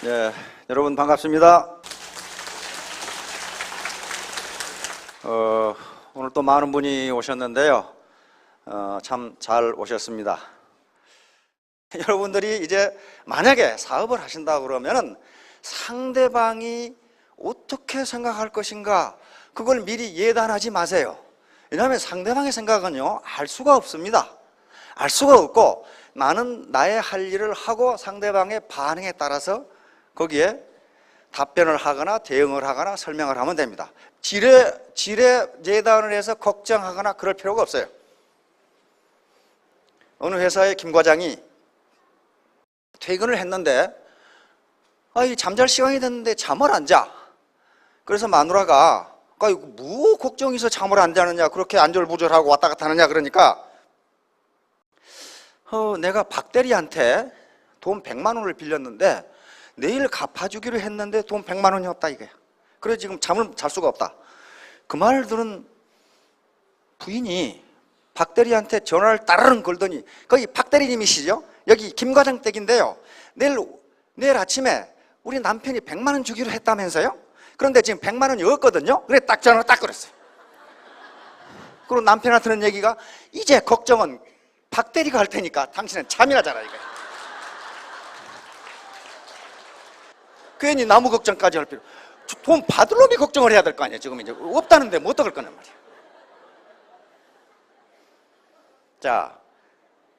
예, 여러분 반갑습니다. 오늘 또 많은 분이 오셨는데요. 참 잘 오셨습니다. 여러분들이 이제 만약에 사업을 하신다 그러면은 상대방이 어떻게 생각할 것인가, 그걸 미리 예단하지 마세요. 왜냐하면 상대방의 생각은요, 알 수가 없습니다. 알 수가 없고, 나는 나의 할 일을 하고 상대방의 반응에 따라서 거기에 답변을 하거나 대응을 하거나 설명을 하면 됩니다. 지레 예단을 해서 걱정하거나 그럴 필요가 없어요. 어느 회사의 김 과장이 퇴근을 했는데 이 잠잘 시간이 됐는데 잠을 안 자. 그래서 마누라가 뭐 걱정이 있어 잠을 안 자느냐, 그렇게 안절부절하고 왔다 갔다 하느냐, 그러니까 내가 박 대리한테 돈 100만 원을 빌렸는데 내일 갚아주기로 했는데 돈 100만 원이 없다 이거야. 그래서 지금 잠을 잘 수가 없다. 그 말을 들은 부인이 박 대리한테 전화를 따르릉 걸더니, 거기 박 대리님이시죠? 여기 김 과장 댁인데요, 내일 아침에 우리 남편이 100만 원 주기로 했다면서요? 그런데 지금 100만 원이 없거든요. 그래 딱 전화를 딱 걸었어요. 그리고 남편한테는 얘기가, 이제 걱정은 박 대리가 할 테니까 당신은 잠이나 자라 이거야. 괜히 나무 걱정까지 할 필요. 돈 받을 놈이 걱정을 해야 될 거 아니에요. 지금 이제 없다는데 뭐 어떡할 거냔 말이에요. 자,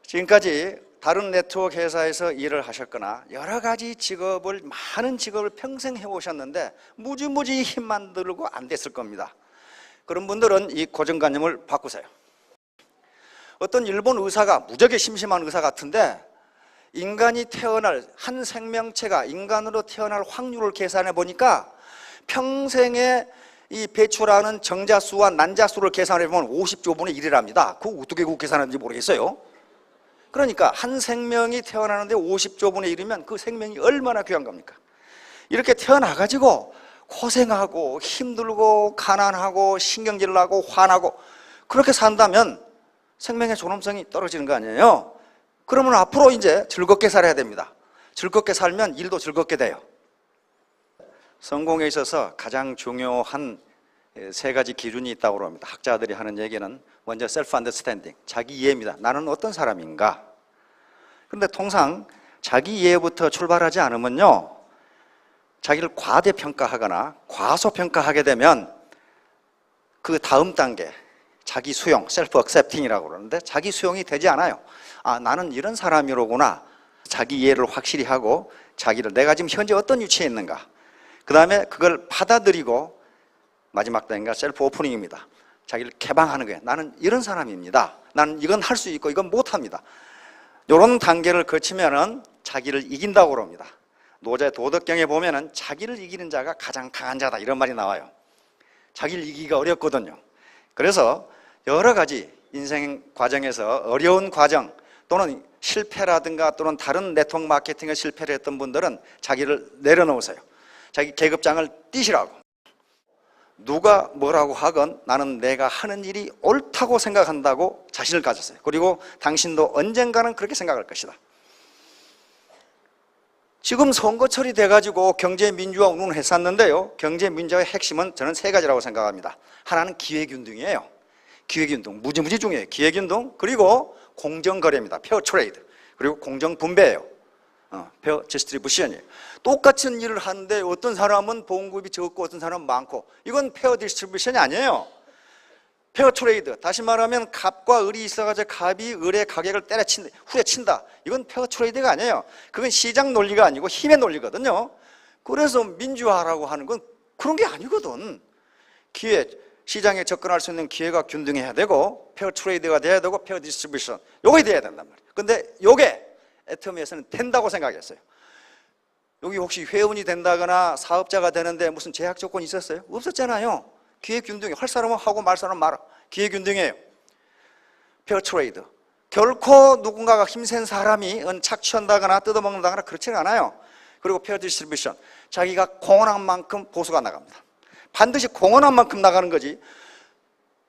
지금까지 다른 네트워크 회사에서 일을 하셨거나 여러 가지 직업을, 많은 직업을 평생 해오셨는데 무지무지 힘만 들고 안 됐을 겁니다. 그런 분들은 이 고정관념을 바꾸세요. 어떤 일본 의사가, 무지하게 심심한 의사 같은데, 인간이 태어날, 한 생명체가 인간으로 태어날 확률을 계산해 보니까 평생에 이 배출하는 정자수와 난자수를 계산해 보면 50조 분의 1이랍니다. 그거 어떻게 계산하는지 모르겠어요. 그러니까 한 생명이 태어나는데 50조 분의 1이면 그 생명이 얼마나 귀한 겁니까? 이렇게 태어나가지고 고생하고 힘들고 가난하고 신경질 나고 화나고 그렇게 산다면 생명의 존엄성이 떨어지는 거 아니에요? 그러면 앞으로 이제 즐겁게 살아야 됩니다. 즐겁게 살면 일도 즐겁게 돼요. 성공에 있어서 가장 중요한 세 가지 기준이 있다고 합니다. 학자들이 하는 얘기는 먼저 셀프 안더스탠딩, 자기 이해입니다. 나는 어떤 사람인가? 그런데 통상 자기 이해부터 출발하지 않으면요, 자기를 과대평가하거나 과소평가하게 되면 그 다음 단계, 자기 수용, 셀프 액셉팅이라고 그러는데, 자기 수용이 되지 않아요. 나는 이런 사람이로구나. 자기 이해를 확실히 하고, 자기를, 내가 지금 현재 어떤 위치에 있는가, 그 다음에 그걸 받아들이고, 마지막 단계가 셀프 오프닝입니다. 자기를 개방하는 거예요. 나는 이런 사람입니다. 나는 이건 할 수 있고 이건 못합니다. 이런 단계를 거치면은 자기를 이긴다고 그럽니다. 노제 도덕경에 보면은 자기를 이기는 자가 가장 강한 자다, 이런 말이 나와요. 자기를 이기기가 어렵거든요. 그래서 여러 가지 인생 과정에서 어려운 과정 또는 실패라든가 또는 다른 네트워크 마케팅에 실패를 했던 분들은 자기를 내려놓으세요. 자기 계급장을 띄시라고. 누가 뭐라고 하건 나는 내가 하는 일이 옳다고 생각한다고 자신을 가졌어요. 그리고 당신도 언젠가는 그렇게 생각할 것이다. 지금 선거철이 돼가지고 경제민주화 운동을 했었는데요, 경제민주화의 핵심은 저는 세 가지라고 생각합니다. 하나는 기회균등이에요. 기회균등, 무지무지 중요해요. 기회균등, 그리고 공정거래입니다. 페어 트레이드. 그리고 공정분배예요. 페어 디스트리뷰션이에요. 똑같은 일을 하는데 어떤 사람은 보험급이 적고 어떤 사람은 많고, 이건 페어 디스트리뷰션이 아니에요. 페어 트레이드, 다시 말하면 갑과 을이 있어가지고 갑이 을의 가격을 후려친다. 이건 페어 트레이드가 아니에요. 그건 시장 논리가 아니고 힘의 논리거든요. 그래서 민주화라고 하는 건 그런 게 아니거든. 기회, 시장에 접근할 수 있는 기회가 균등해야 되고, 페어 트레이드가 돼야 되고, 페어 디스트리뷰션, 요게 돼야 된단 말이에요. 근데 요게 애터미에서는 된다고 생각했어요. 여기 혹시 회원이 된다거나 사업자가 되는데 무슨 제약 조건이 있었어요? 없었잖아요. 기회균등이, 할 사람은 하고 말 사람은 말아. 기회균등이에요. 페어 트레이드, 결코 누군가가 힘센 사람이 착취한다거나 뜯어먹는다거나 그렇지는 않아요. 그리고 페어 디스트리뷰션, 자기가 공헌한 만큼 보수가 나갑니다. 반드시 공헌한 만큼 나가는 거지.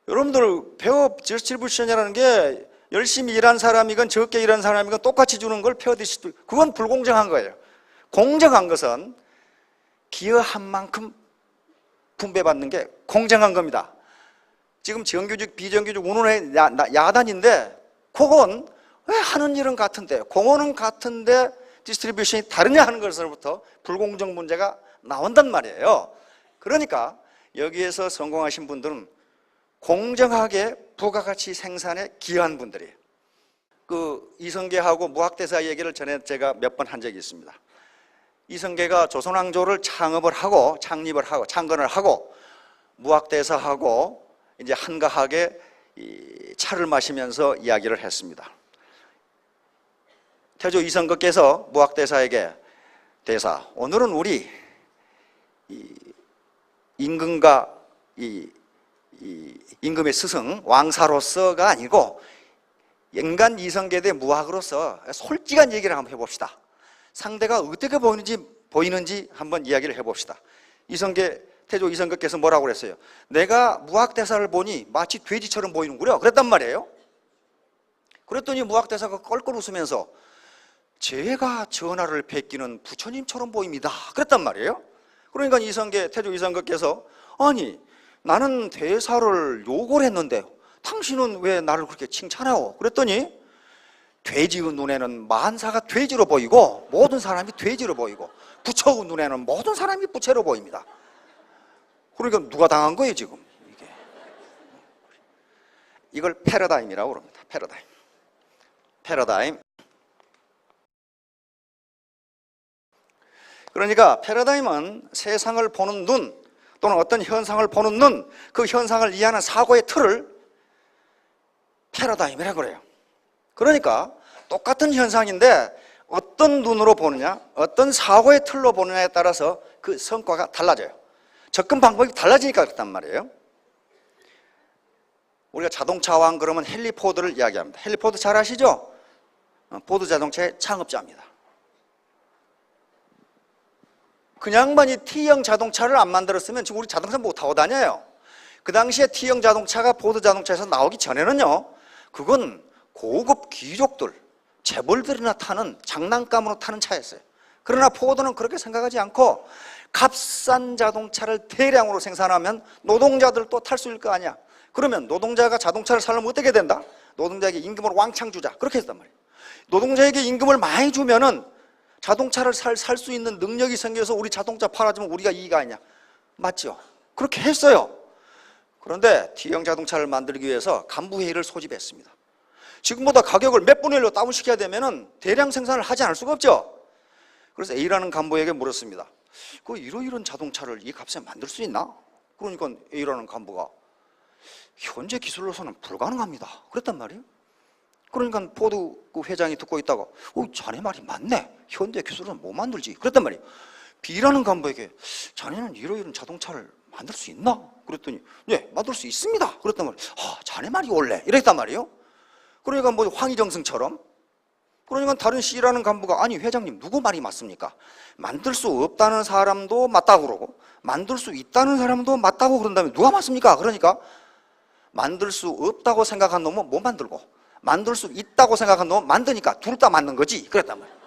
여러분들, 페어 디스트리뷰션이라는 게 열심히 일한 사람이건 적게 일한 사람이건 똑같이 주는 걸 페어 디스트리뷰션, 그건 불공정한 거예요. 공정한 것은 기여한 만큼 분배받는 게 공정한 겁니다. 지금 정규직, 비정규직 운운의 야단인데 그건 왜 하는 일은 같은데 공헌은 같은데 디스트리뷰션이 다르냐 하는 것으로부터 불공정 문제가 나온단 말이에요. 그러니까 여기에서 성공하신 분들은 공정하게 부가가치 생산에 기여한 분들이에요. 그 이성계하고 무학대사 얘기를 전에 제가 몇 번 한 적이 있습니다. 이성계가 조선왕조를 창립을 하고 창건을 하고 무학대사하고 이제 한가하게 차를 마시면서 이야기를 했습니다. 태조 이성계께서 무학대사에게 대사, 오늘은 우리 임금과 임금의 스승 왕사로서가 아니고 인간 이성계 대 무학으로서 솔직한 얘기를 한번 해봅시다. 상대가 어떻게 보이는지 한번 이야기를 해봅시다. 태조 이성계께서 뭐라고 그랬어요? 내가 무학대사를 보니 마치 돼지처럼 보이는구려 그랬단 말이에요. 그랬더니 무학대사가 껄껄 웃으면서 제가 전하를 뵙기는 부처님처럼 보입니다 그랬단 말이에요. 그러니까 태조 이성계께서 아니 나는 대사를 욕을 했는데 당신은 왜 나를 그렇게 칭찬하오? 그랬더니 돼지의 눈에는 만사가 돼지로 보이고 모든 사람이 돼지로 보이고 부처의 눈에는 모든 사람이 부처로 보입니다. 그러니까 누가 당한 거예요 지금? 이걸 패러다임이라고 그럽니다. 패러다임. 그러니까 패러다임은 세상을 보는 눈 또는 어떤 현상을 보는 눈, 그 현상을 이해하는 사고의 틀을 패러다임이라고 그래요. 그러니까 똑같은 현상인데 어떤 눈으로 보느냐, 어떤 사고의 틀로 보느냐에 따라서 그 성과가 달라져요. 접근 방법이 달라지니까 그렇단 말이에요. 우리가 자동차왕 그러면 헨리 포드를 이야기합니다. 헨리 포드 잘 아시죠? 포드 자동차의 창업자입니다. 그 양반이 T형 자동차를 안 만들었으면 지금 우리 자동차 못 타고 다녀요. 그 당시에 T형 자동차가 포드 자동차에서 나오기 전에는요, 그건 고급 귀족들, 재벌들이나 타는, 장난감으로 타는 차였어요. 그러나 포드는 그렇게 생각하지 않고 값싼 자동차를 대량으로 생산하면 노동자들도 탈 수 있을 거 아니야. 그러면 노동자가 자동차를 살려면 어떻게 된다? 노동자에게 임금을 왕창 주자. 그렇게 했단 말이에요. 노동자에게 임금을 많이 주면은 자동차를 살 수 있는 능력이 생겨서 우리 자동차 팔아주면 우리가 이익 아니냐. 맞죠? 그렇게 했어요. 그런데 T형 자동차를 만들기 위해서 간부회의를 소집했습니다. 지금보다 가격을 몇 분의 1로 다운시켜야 되면은 대량 생산을 하지 않을 수가 없죠. 그래서 A라는 간부에게 물었습니다. 그 이런 자동차를 이 값에 만들 수 있나? 그러니까 A라는 간부가 현재 기술로서는 불가능합니다 그랬단 말이에요. 그러니까 포드 그 회장이 듣고 있다가 자네 말이 맞네, 현대 기술은 못 만들지 그랬단 말이에요. B라는 간부에게 자네는 이런 자동차를 만들 수 있나? 그랬더니 네 만들 수 있습니다 그랬단 말이에요. 자네 말이 옳네 이랬단 말이에요. 그러니까 뭐 황희정승처럼, 그러니까 다른 C라는 간부가 아니 회장님 누구 말이 맞습니까? 만들 수 없다는 사람도 맞다고 그러고 만들 수 있다는 사람도 맞다고 그런다면 누가 맞습니까? 그러니까 만들 수 없다고 생각한 놈은 못 만들고 만들 수 있다고 생각한 놈은 만드니까 둘 다 맞는 거지 그랬단 말이에요.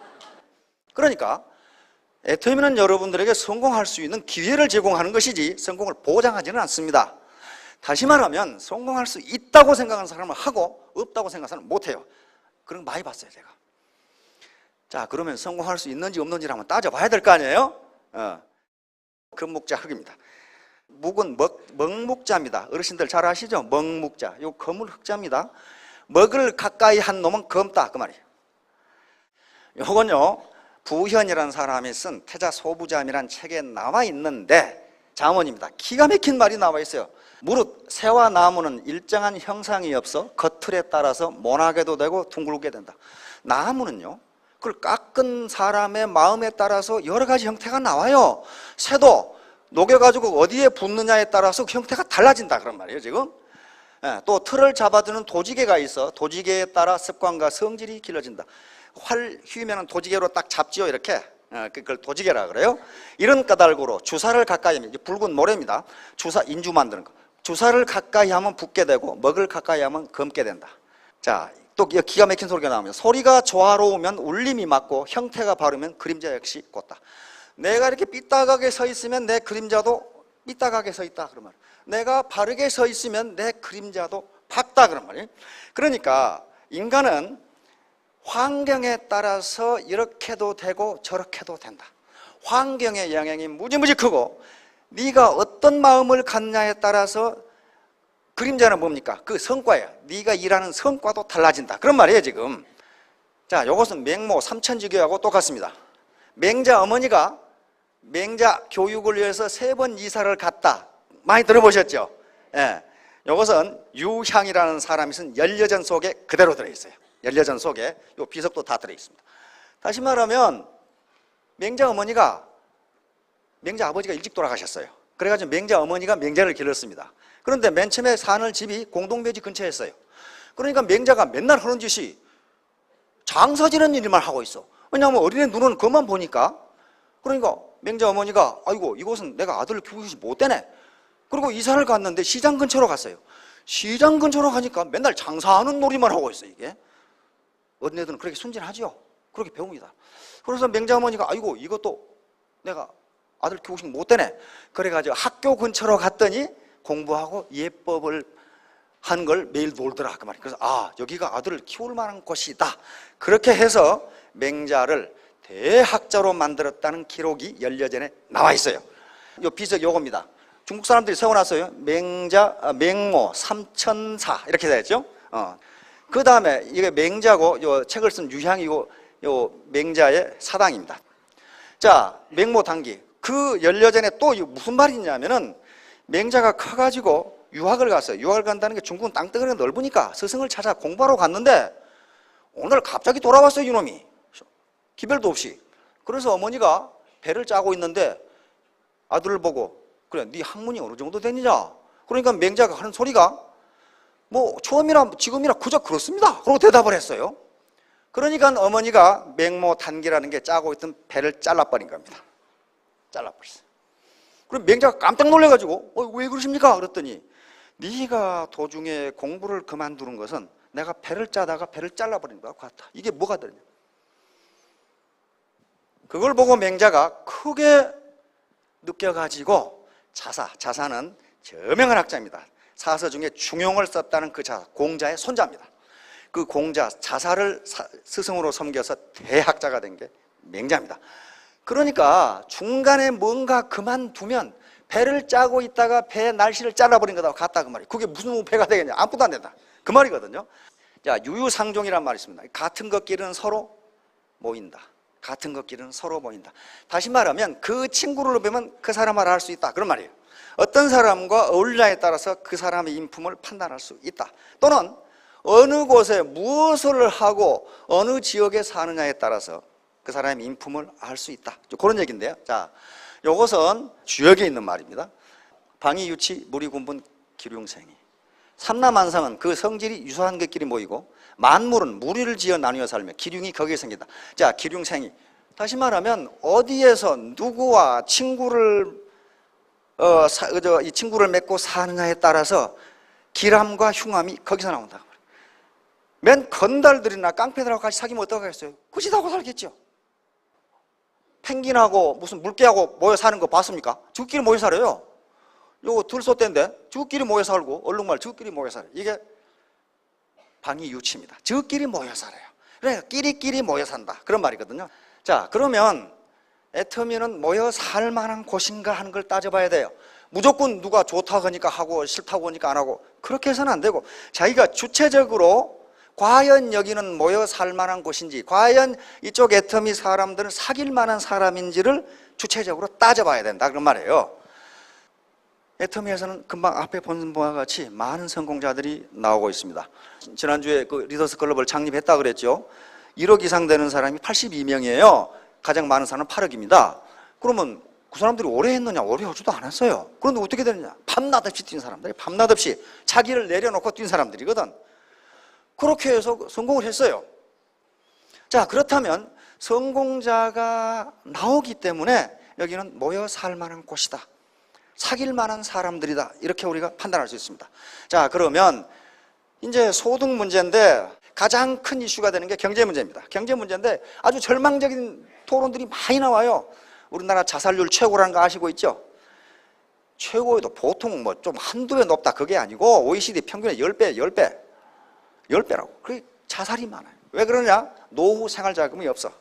그러니까 애터미는 여러분들에게 성공할 수 있는 기회를 제공하는 것이지 성공을 보장하지는 않습니다. 다시 말하면 성공할 수 있다고 생각하는 사람은 하고 없다고 생각하는 사람은 못해요. 그런 거 많이 봤어요 제가. 자, 그러면 성공할 수 있는지 없는지를 한번 따져봐야 될 거 아니에요? 금묵자 흙입니다. 묵은 먹묵자입니다. 어르신들 잘 아시죠? 먹묵자. 요 거물 흑자입니다. 먹을 가까이 한 놈은 검다 그 말이에요. 요건요 부현이라는 사람이 쓴 태자소부잠이라는 책에 나와 있는데 잠언입니다. 기가 막힌 말이 나와 있어요. 무릇 새와 나무는 일정한 형상이 없어 겉틀에 따라서 모나게도 되고 둥글게 된다. 나무는요 그걸 깎은 사람의 마음에 따라서 여러 가지 형태가 나와요. 새도 녹여가지고 어디에 붙느냐에 따라서 그 형태가 달라진다 그런 말이에요 지금. 또 틀을 잡아두는 도지개가 있어 도지개에 따라 습관과 성질이 길러진다. 활 휘면은 도지개로 딱 잡지요 이렇게. 그걸 도지개라 그래요. 이런 까닭으로 주사를 가까이 하면 붉은 모래입니다. 주사 인주 만드는 거. 주사를 가까이 하면 붓게 되고 먹을 가까이 하면 검게 된다. 자, 또 기가 막힌 소리가 나옵니다. 소리가 조화로우면 울림이 맞고 형태가 바르면 그림자 역시 곧다. 내가 이렇게 삐딱하게 서 있으면 내 그림자도 삐딱하게 서 있다 그런 말이에요. 내가 바르게 서 있으면 내 그림자도 밝다 그런 말이에요. 그러니까 인간은 환경에 따라서 이렇게도 되고 저렇게도 된다. 환경의 영향이 무지무지 크고 네가 어떤 마음을 갖냐에 따라서 그림자는 뭡니까? 그 성과예요. 네가 일하는 성과도 달라진다 그런 말이에요 지금. 자, 이것은 맹모 삼천지교하고 똑같습니다. 맹자 어머니가 맹자 교육을 위해서 3번 이사를 갔다. 많이 들어보셨죠? 예. 이것은 유향이라는 사람이 쓴 열여전 속에 그대로 들어있어요. 열여전 속에 요 비석도 다 들어있습니다. 다시 말하면 맹자 어머니가 맹자 아버지가 일찍 돌아가셨어요. 그래가지고 맹자 어머니가 맹자를 길렀습니다. 그런데 맨 처음에 사는 집이 공동묘지 근처였어요. 그러니까 맹자가 맨날 하는 짓이 장사 지는 일만 하고 있어. 왜냐하면 어린애 눈은 그만 보니까. 그러니까 맹자 어머니가 아이고 이곳은 내가 아들을 키우지 못되네. 그리고 이사를 갔는데 시장 근처로 갔어요. 시장 근처로 가니까 맨날 장사하는 놀이만 하고 있어요 이게. 어린애들은 그렇게 순진하죠. 그렇게 배웁니다. 그래서 맹자 어머니가 아이고 이것도 내가 아들 키우지 못되네. 그래가지고 학교 근처로 갔더니 공부하고 예법을 한 걸 매일 놀더라 그 말이에요. 그래서 아 여기가 아들을 키울 만한 곳이다. 그렇게 해서 맹자를 대학자로 만들었다는 기록이 열여전에 나와 있어요. 요 비석 요겁니다. 중국 사람들이 세워놨어요. 맹모 삼천사 이렇게 되어 있죠. 그 다음에 이게 맹자고 요 책을 쓴 유향이고 요 맹자의 사당입니다. 자, 맹모 단기. 그 열여전에 또 무슨 말이 있냐면은 맹자가 커가지고 유학을 갔어요. 유학을 간다는 게 중국은 땅덩어리가 넓으니까 스승을 찾아 공부하러 갔는데 오늘 갑자기 돌아왔어요 이놈이. 기별도 없이. 그래서 어머니가 배를 짜고 있는데 아들을 보고 그래 네 학문이 어느 정도 되느냐. 그러니까 맹자가 하는 소리가 뭐 처음이나 지금이나 그저 그렇습니다. 그러고 대답을 했어요. 그러니까 어머니가 맹모 단기라는 게 짜고 있던 배를 잘라버린 겁니다. 잘라버렸어요. 그럼 맹자가 깜짝 놀래가지고 왜 그러십니까? 그랬더니 네가 도중에 공부를 그만두는 것은 내가 배를 짜다가 배를 잘라버린 것 같아. 이게 뭐가 되냐. 그걸 보고 맹자가 크게 느껴가지고 자사는 저명한 학자입니다. 사서 중에 중용을 썼다는 그 자사, 공자의 손자입니다. 그 공자 자사를 스승으로 섬겨서 대학자가 된 게 맹자입니다. 그러니까 중간에 뭔가 그만두면 배를 짜고 있다가 배 날씨를 잘라버린 거다 같다 그 말이에요. 그게 무슨 배가 되겠냐. 아무것도 안 된다 그 말이거든요. 자, 유유상종이라는 말이 있습니다. 같은 것끼리는 서로 모인다. 같은 것끼리는 서로 모인다. 다시 말하면 그 친구를 보면 그 사람을 알 수 있다 그런 말이에요. 어떤 사람과 어울리냐에 따라서 그 사람의 인품을 판단할 수 있다. 또는 어느 곳에 무엇을 하고 어느 지역에 사느냐에 따라서 그 사람의 인품을 알 수 있다. 그런 얘기인데요. 자, 이것은 주역에 있는 말입니다. 방위유치 무리군분 기륭생이. 삼라만상은 그 성질이 유사한 것끼리 모이고 만물은 무리를 지어 나누어 살며 기륭이 거기에 생긴다. 자, 기륭생이. 다시 말하면 어디에서 누구와 친구를 이 친구를 맺고 사느냐에 따라서 기람과 흉함이 거기서 나온다. 맨 건달들이나 깡패들하고 같이 사귀면 어떡하겠어요? 그 짓하고 살겠죠. 펭귄하고 무슨 물개하고 모여 사는 거 봤습니까? 저끼리 모여 살아요. 요거 들소대인데 저끼리 모여 살고 얼룩말 저끼리 모여 살아요. 이게 방위유치입니다. 저끼리 모여 살아요. 그러니까 끼리끼리 모여 산다 그런 말이거든요. 자, 그러면 애터미는 모여 살 만한 곳인가 하는 걸 따져봐야 돼요. 무조건 누가 좋다고 하니까 하고 싫다고 하니까 안 하고 그렇게 해서는 안 되고 자기가 주체적으로 과연 여기는 모여 살 만한 곳인지 과연 이쪽 애터미 사람들은 사귈 만한 사람인지를 주체적으로 따져봐야 된다 그런 말이에요. 애터미에서는 금방 앞에 본 바와 같이 많은 성공자들이 나오고 있습니다. 지난주에 그 리더스 클럽을 창립했다 그랬죠. 1억 이상 되는 사람이 82명이에요. 가장 많은 사람은 8억입니다. 그러면 그 사람들이 오래 했느냐? 오래 하지도 않았어요. 그런데 어떻게 되느냐? 밤낮 없이 뛴 사람들이 밤낮 없이 자기를 내려놓고 뛴 사람들이거든. 그렇게 해서 성공을 했어요. 자, 그렇다면 성공자가 나오기 때문에 여기는 모여 살 만한 곳이다. 사귈 만한 사람들이다. 이렇게 우리가 판단할 수 있습니다. 자, 그러면 이제 소득 문제인데 가장 큰 이슈가 되는 게 경제 문제입니다. 경제 문제인데 아주 절망적인 토론들이 많이 나와요. 우리나라 자살률 최고라는 거 아시고 있죠? 최고에도 보통 뭐 좀 한두 배 높다 그게 아니고 OECD 평균의 10배, 10배. 10배라고. 그게 자살이 많아요. 왜 그러냐? 노후 생활 자금이 없어.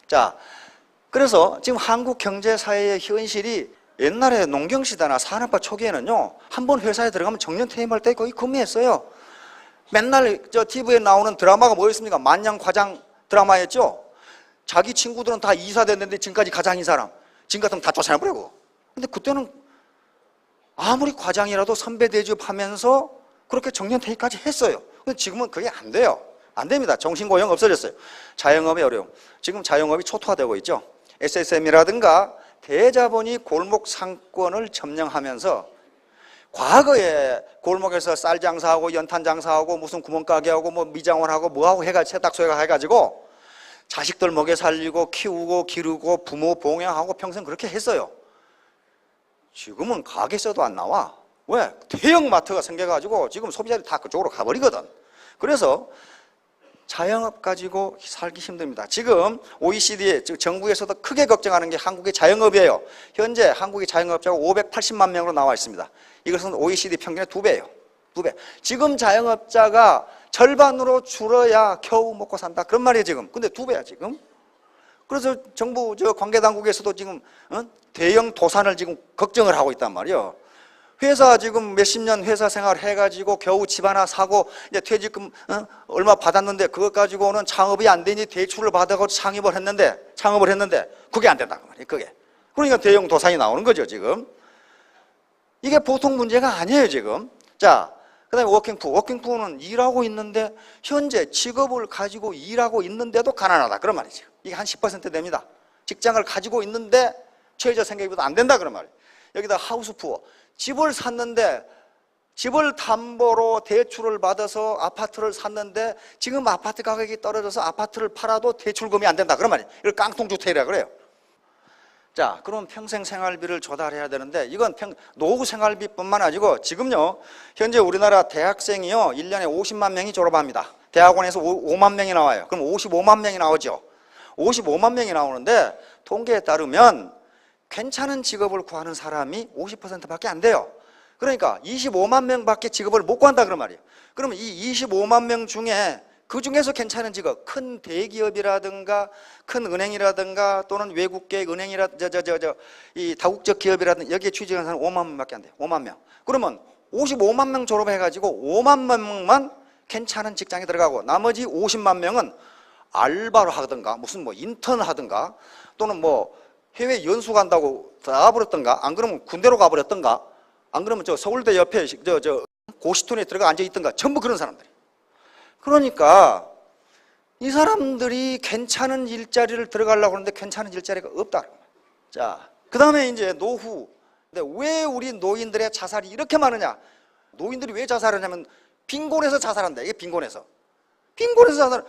자, 그래서 지금 한국 경제 사회의 현실이 옛날에 농경시대나 산업화 초기에는요, 한 번 회사에 들어가면 정년 퇴임할 때 거의 근무했어요. 맨날 저 TV에 나오는 드라마가 뭐였습니까? 만냥과장 드라마였죠? 자기 친구들은 다 이사 됐는데 지금까지 과장인 사람, 지금 같으면 다 쫓아내버리고. 근데 그때는 아무리 과장이라도 선배 대접하면서 그렇게 정년 퇴임까지 했어요. 근데 지금은 그게 안 돼요. 안 됩니다. 정신고용 없어졌어요. 자영업의 어려움. 지금 자영업이 초토화되고 있죠. SSM이라든가 대자본이 골목 상권을 점령하면서 과거에 골목에서 쌀 장사하고 연탄 장사하고 무슨 구멍가게하고 뭐 미장원하고 뭐하고 해가지고 세탁소가 해가지고 자식들 먹여 살리고 키우고 기르고 부모 봉양하고 평생 그렇게 했어요. 지금은 가게서도 안 나와. 왜? 대형마트가 생겨가지고 지금 소비자들이 다 그쪽으로 가버리거든. 그래서 자영업 가지고 살기 힘듭니다. 지금 OECD, 즉 정부에서도 크게 걱정하는 게 한국의 자영업이에요. 현재 한국의 자영업자가 580만 명으로 나와 있습니다. 이것은 OECD 평균의 2배예요. 2배. 지금 자영업자가 절반으로 줄어야 겨우 먹고 산다. 그런 말이에요, 지금. 근데 2배야, 지금. 그래서 정부 관계당국에서도 지금 대형 도산을 지금 걱정을 하고 있단 말이에요. 회사 지금 몇십 년 회사 생활 해가지고 겨우 집 하나 사고 이제 퇴직금 얼마 받았는데 그것 가지고는 창업이 안 되니 대출을 받아서 창업을 했는데 그게 안 된다고 말이에요. 그게. 그러니까 대형 도산이 나오는 거죠, 지금. 이게 보통 문제가 아니에요, 지금. 자, 그다음에 워킹푸어. 워킹푸어는 일하고 있는데 현재 직업을 가지고 일하고 있는데도 가난하다. 그런 말이죠. 이게 한 10% 됩니다. 직장을 가지고 있는데 최저 생계비보다 안 된다. 그런 말이에요. 여기다 하우스푸어. 집을 샀는데 집을 담보로 대출을 받아서 아파트를 샀는데 지금 아파트 가격이 떨어져서 아파트를 팔아도 대출금이 안 된다. 그런 말이에요. 이걸 깡통주택이라고 그래요. 자, 그럼 평생 생활비를 조달해야 되는데 이건 노후 생활비뿐만 아니고 지금요, 현재 우리나라 대학생이요, 1년에 50만 명이 졸업합니다. 대학원에서 5만 명이 나와요. 그럼 55만 명이 나오죠. 55만 명이 나오는데 통계에 따르면 괜찮은 직업을 구하는 사람이 50%밖에 안 돼요. 그러니까 25만 명밖에 직업을 못 구한다 그런 말이에요. 그러면 이 25만 명 중에 그 중에서 괜찮은 직업, 큰 대기업이라든가 큰 은행이라든가 또는 외국계 은행이라든가 이 다국적 기업이라든가 여기에 취직한 사람 5만 명밖에 안 돼요. 5만 명. 그러면 55만 명 졸업해가지고 5만 명만 괜찮은 직장에 들어가고 나머지 50만 명은 알바로 하든가 무슨 뭐 인턴 하든가 또는 뭐 해외 연수 간다고 나가버렸던가 안 그러면 군대로 가버렸던가 안 그러면 저 서울대 옆에 고시촌에 들어가 앉아있던가 전부 그런 사람들이. 그러니까 이 사람들이 괜찮은 일자리를 들어가려고 하는데 괜찮은 일자리가 없다. 자, 그 다음에 이제 노후. 근데 왜 우리 노인들의 자살이 이렇게 많으냐? 노인들이 왜 자살하냐면 빈곤에서 자살한다. 이게 빈곤에서. 빈곤에서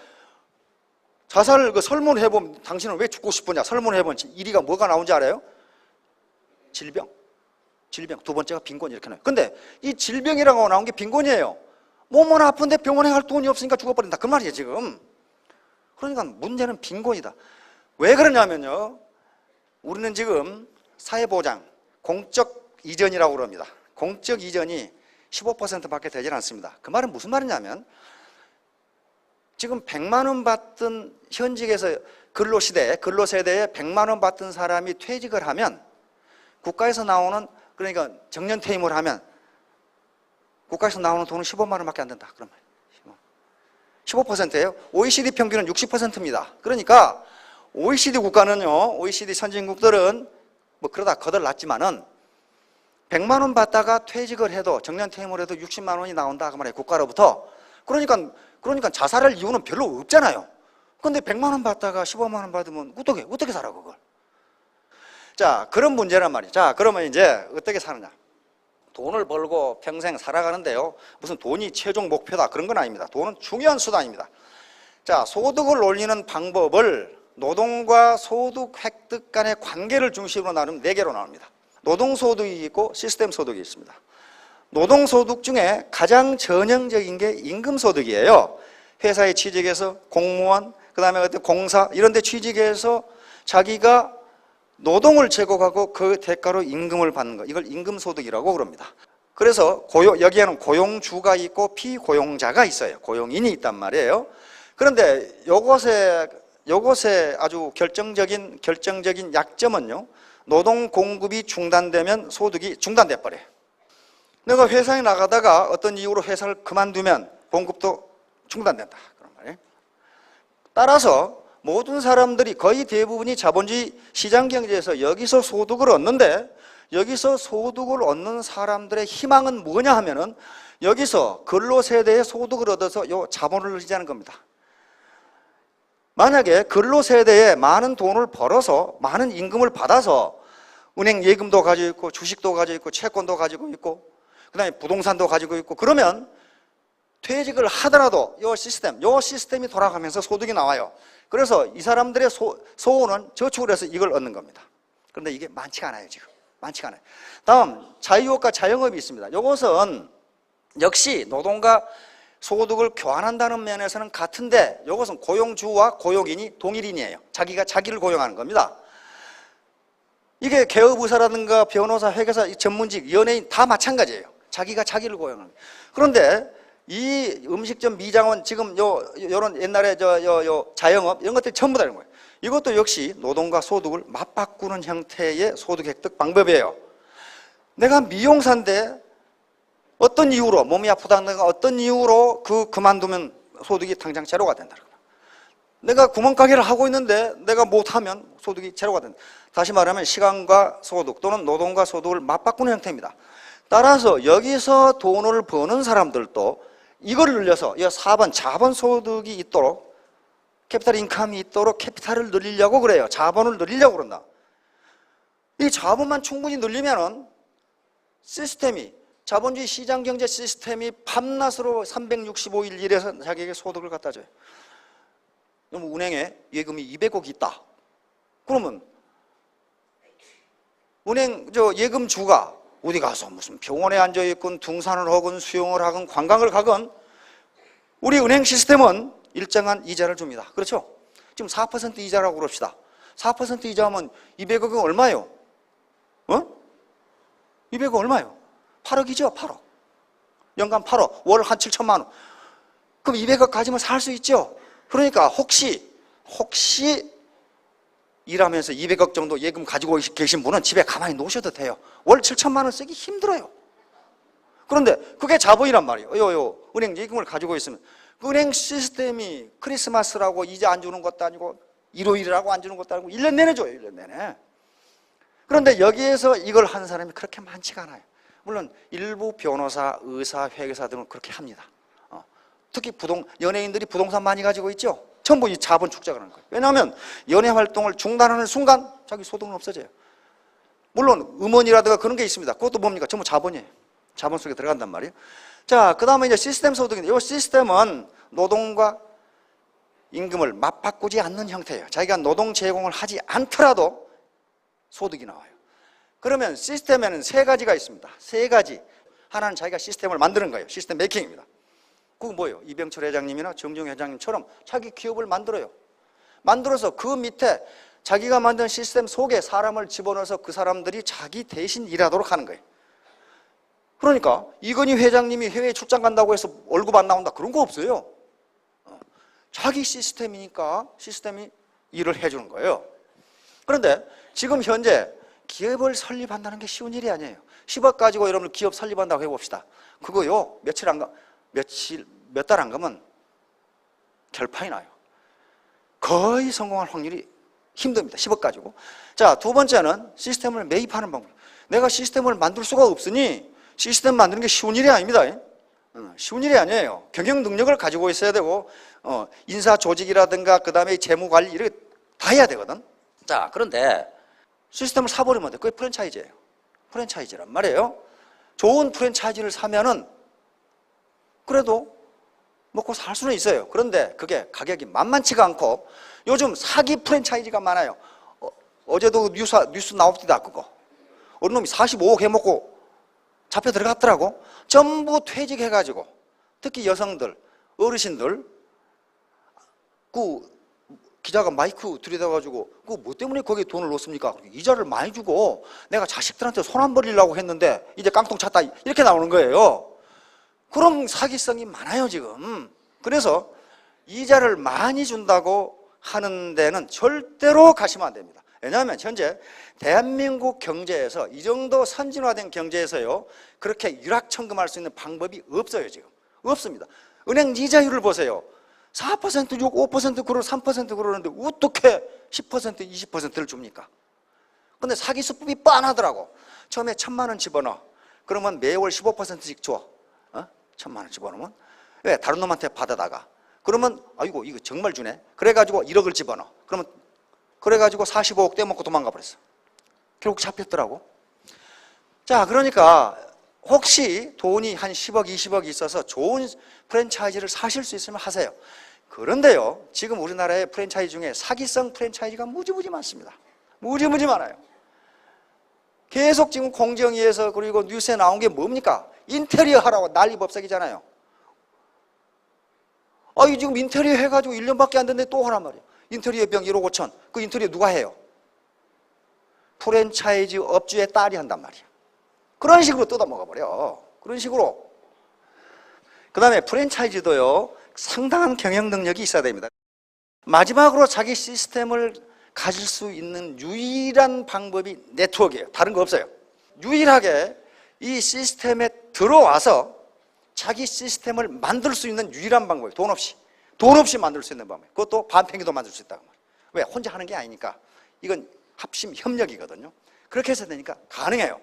자살 그 설문을 해보면 당신은 왜 죽고 싶으냐? 설문을 해보면 1위가 뭐가 나온지 알아요? 질병. 두 번째가 빈곤 이렇게 나와요. 근데 이 질병이라고 나온 게 빈곤이에요. 몸은 아픈데 병원에 갈 돈이 없으니까 죽어버린다. 그 말이에요, 지금. 그러니까 문제는 빈곤이다. 왜 그러냐면요. 우리는 지금 사회보장, 공적 이전이라고 그럽니다. 공적 이전이 15%밖에 되질 않습니다. 그 말은 무슨 말이냐면 지금 100만 원 받던 현직에서 근로세대에 100만 원 받던 사람이 퇴직을 하면 국가에서 나오는 그러니까 정년 퇴임을 하면 국가에서 나오는 돈은 15만 원밖에 안 된다. 그런 말이에요. 15%예요. OECD 평균은 60%입니다. 그러니까 OECD 국가는요, OECD 선진국들은 뭐 그러다 거덜났지만은 100만 원 받다가 퇴직을 해도 정년 퇴임을 해도 60만 원이 나온다 그 말이에요. 국가로부터. 그러니까 자살할 이유는 별로 없잖아요. 근데 100만 원 받다가 15만 원 받으면 어떻게 살아 그걸? 자, 그런 문제란 말이에요. 자, 그러면 이제 어떻게 사느냐? 돈을 벌고 평생 살아가는데요. 무슨 돈이 최종 목표다 그런 건 아닙니다. 돈은 중요한 수단입니다. 자, 소득을 올리는 방법을 노동과 소득 획득 간의 관계를 중심으로 나누면 4개로 나옵니다. 노동소득이 있고 시스템 소득이 있습니다. 노동소득 중에 가장 전형적인 게 임금소득이에요. 회사에 취직해서 공무원, 그 다음에 어떤 공사 이런 데 취직해서 자기가 노동을 제공하고 그 대가로 임금을 받는 것, 이걸 임금소득이라고 그럽니다. 그래서 여기에는 고용주가 있고 피고용자가 있어요. 고용인이 있단 말이에요. 그런데 요것의 아주 결정적인 약점은요, 노동 공급이 중단되면 소득이 중단돼 버려요. 내가 회사에 나가다가 어떤 이유로 회사를 그만두면 공급도 중단된다, 그런 말이에요. 따라서 모든 사람들이, 거의 대부분이 자본주의 시장 경제에서 여기서 소득을 얻는데, 여기서 소득을 얻는 사람들의 희망은 뭐냐 하면은 여기서 근로세대의 소득을 얻어서 요 자본을 늘리자는 겁니다. 만약에 근로세대에 많은 돈을 벌어서 많은 임금을 받아서 은행 예금도 가지고 있고 주식도 가지고 있고 채권도 가지고 있고 그 다음에 부동산도 가지고 있고, 그러면 퇴직을 하더라도 요 시스템이 돌아가면서 소득이 나와요. 그래서 이 사람들의 소원은 저축을 해서 이걸 얻는 겁니다. 그런데 이게 많지가 않아요. 지금 많지가 않아요. 다음, 자유업과 자영업이 있습니다. 이것은 역시 노동과 소득을 교환한다는 면에서는 같은데, 이것은 고용주와 고용인이 동일인이에요. 자기가 자기를 고용하는 겁니다. 이게 개업의사라든가 변호사, 회계사, 전문직, 연예인 다 마찬가지예요. 자기가 자기를 고용하는 거예요. 그런데 이 음식점, 미장원, 지금 요런 옛날에 자영업 이런 것들이 전부 다 이런 거예요. 이것도 역시 노동과 소득을 맞바꾸는 형태의 소득 획득 방법이에요. 내가 미용사인데 어떤 이유로 몸이 아프다든가 어떤 이유로 그만두면 소득이 당장 제로가 된다. 내가 구멍가게를 하고 있는데 내가 못하면 소득이 제로가 된다. 다시 말하면 시간과 소득 또는 노동과 소득을 맞바꾸는 형태입니다. 따라서 여기서 돈을 버는 사람들도 이걸 늘려서 이 4번 자본 소득이 있도록, 캐피탈 인컴이 있도록 캐피탈을 늘리려고 그래요. 자본을 늘리려고 그런다. 이 자본만 충분히 늘리면은 자본주의 시장경제 시스템이 밤낮으로 365일 일해서 자기에게 소득을 갖다 줘요. 그럼 은행에 예금이 200억이 있다. 그러면 은행 예금주가 어디 가서 무슨 병원에 앉아있건 등산을 하건 수영을 하건 관광을 가건 우리 은행 시스템은 일정한 이자를 줍니다. 그렇죠? 지금 4% 이자라고 그럽시다. 4% 이자하면 200억은 얼마예요? 200억 얼마예요? 8억이죠, 8억. 연간 8억, 월 한 7천만 원. 그럼 200억 가지면 살 수 있죠? 그러니까 혹시 일하면서 200억 정도 예금 가지고 계신 분은 집에 가만히 놓으셔도 돼요. 월 7천만 원 쓰기 힘들어요. 그런데 그게 자본이란 말이에요. 은행 예금을 가지고 있으면 그 은행 시스템이 크리스마스라고 이자 안 주는 것도 아니고 일요일이라고 안 주는 것도 아니고 1년 내내 줘요. 1년 내내. 그런데 여기에서 이걸 하는 사람이 그렇게 많지가 않아요. 물론 일부 변호사, 의사, 회계사들은 그렇게 합니다. 특히 연예인들이 부동산 많이 가지고 있죠. 전부 이 자본 축적을 하는 거예요. 왜냐하면 연예 활동을 중단하는 순간 자기 소득은 없어져요. 물론 음원이라든가 그런 게 있습니다. 그것도 뭡니까? 전부 자본이에요. 자본 속에 들어간단 말이에요. 자, 그 다음에 이제 시스템 소득인데, 이 시스템은 노동과 임금을 맞바꾸지 않는 형태예요. 자기가 노동 제공을 하지 않더라도 소득이 나와요. 그러면 시스템에는 세 가지가 있습니다. 세 가지. 하나는 자기가 시스템을 만드는 거예요. 시스템 메이킹입니다. 그건 뭐예요? 이병철 회장님이나 정종 회장님처럼 자기 기업을 만들어요. 만들어서 그 밑에 자기가 만든 시스템 속에 사람을 집어넣어서 그 사람들이 자기 대신 일하도록 하는 거예요. 그러니까 이건희 회장님이 해외에 출장 간다고 해서 월급 안 나온다, 그런 거 없어요. 자기 시스템이니까 시스템이 일을 해주는 거예요. 그런데 지금 현재 기업을 설립한다는 게 쉬운 일이 아니에요. 10억 가지고 여러분 기업 설립한다고 해봅시다. 그거요, 몇 달 안 가면 결판이 나요. 거의 성공할 확률이 힘듭니다. 10억 가지고. 자, 두 번째는 시스템을 매입하는 방법. 내가 시스템을 만들 수가 없으니 시스템 만드는 게 쉬운 일이 아닙니다. 쉬운 일이 아니에요. 경영 능력을 가지고 있어야 되고 인사 조직이라든가 그 다음에 재무 관리 이렇게 다 해야 되거든. 자, 그런데 시스템을 사버리면 돼. 그게 프랜차이즈예요. 프랜차이즈란 말이에요. 좋은 프랜차이즈를 사면은 그래도 먹고 살 수는 있어요. 그런데 그게 가격이 만만치가 않고 요즘 사기 프랜차이즈가 많아요. 어제도 뉴스 나옵니다. 그거 어느 놈이 45억 해먹고 잡혀 들어갔더라고. 전부 퇴직해가지고 특히 여성들, 어르신들 그 기자가 마이크 들이대가지고 그 뭐 때문에 거기에 돈을 넣습니까? 이자를 많이 주고 내가 자식들한테 손 안 벌리려고 했는데 이제 깡통 찼다 이렇게 나오는 거예요. 그럼 사기성이 많아요 지금. 그래서 이자를 많이 준다고 하는 데는 절대로 가시면 안 됩니다. 왜냐하면 현재 대한민국 경제에서 이 정도 선진화된 경제에서요 그렇게 일확천금할 수 있는 방법이 없어요. 지금 없습니다. 은행 이자율을 보세요. 4% 주고 5% 그러고 3% 그러는데 어떻게 10% 20%를 줍니까? 근데 사기 수법이 뻔하더라고. 처음에 1,000만 원 집어넣어. 그러면 매월 15%씩 줘. 1,000만 원 집어넣으면 왜? 다른 놈한테 받아다가 그러면 아이고 이거 정말 주네. 그래가지고 1억을 집어넣어. 그러면 그래가지고 45억 떼먹고 도망가 버렸어. 결국 잡혔더라고. 자, 그러니까 혹시 돈이 한 10억 20억 있어서 좋은 프랜차이즈를 사실 수 있으면 하세요. 그런데요 지금 우리나라의 프랜차이즈 중에 사기성 프랜차이즈가 무지무지 많습니다. 무지무지 많아요. 계속 지금 공정위에서 그리고 뉴스에 나온 게 뭡니까? 인테리어 하라고 난리 법석이잖아요. 이 지금 인테리어 해가지고 1년밖에 안 됐는데 또 하란 말이에요. 인테리어 비용 1억 5천. 그 인테리어 누가 해요? 프랜차이즈 업주의 딸이 한단 말이에요. 그런 식으로 뜯어먹어버려. 그런 식으로. 그 다음에 프랜차이즈도요 상당한 경영 능력이 있어야 됩니다. 마지막으로 자기 시스템을 가질 수 있는 유일한 방법이 네트워크예요. 다른 거 없어요. 유일하게 이 시스템에 들어와서 자기 시스템을 만들 수 있는 유일한 방법이에요. 돈 없이 만들 수 있는 방법. 그것도 반팽이도 만들 수 있다고 말이에요. 왜? 혼자 하는 게 아니니까. 이건 합심 협력이거든요. 그렇게 해서 되니까 가능해요.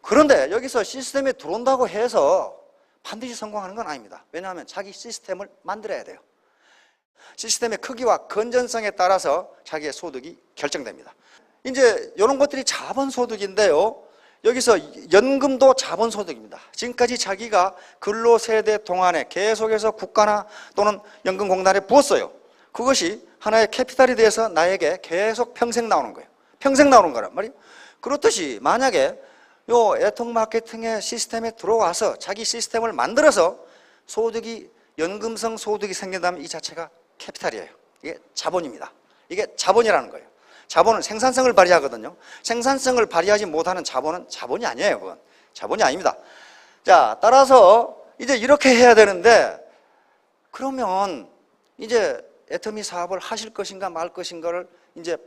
그런데 여기서 시스템에 들어온다고 해서 반드시 성공하는 건 아닙니다. 왜냐하면 자기 시스템을 만들어야 돼요. 시스템의 크기와 건전성에 따라서 자기의 소득이 결정됩니다. 이제 이런 것들이 자본소득인데요. 여기서 연금도 자본소득입니다. 지금까지 자기가 근로세대 동안에 계속해서 국가나 또는 연금공단에 부었어요. 그것이 하나의 캐피탈이 돼서 나에게 계속 평생 나오는 거예요. 평생 나오는 거란 말이에요. 그렇듯이 만약에 요 애통 마케팅의 시스템에 들어와서 자기 시스템을 만들어서 소득이 연금성 소득이 생긴다면 이 자체가 캐피탈이에요. 이게 자본입니다. 이게 자본이라는 거예요. 자본은 생산성을 발휘하거든요. 생산성을 발휘하지 못하는 자본은 자본이 아니에요. 그건 자본이 아닙니다. 자, 따라서 이제 이렇게 해야 되는데 그러면 이제 애터미 사업을 하실 것인가 말 것인가를 이제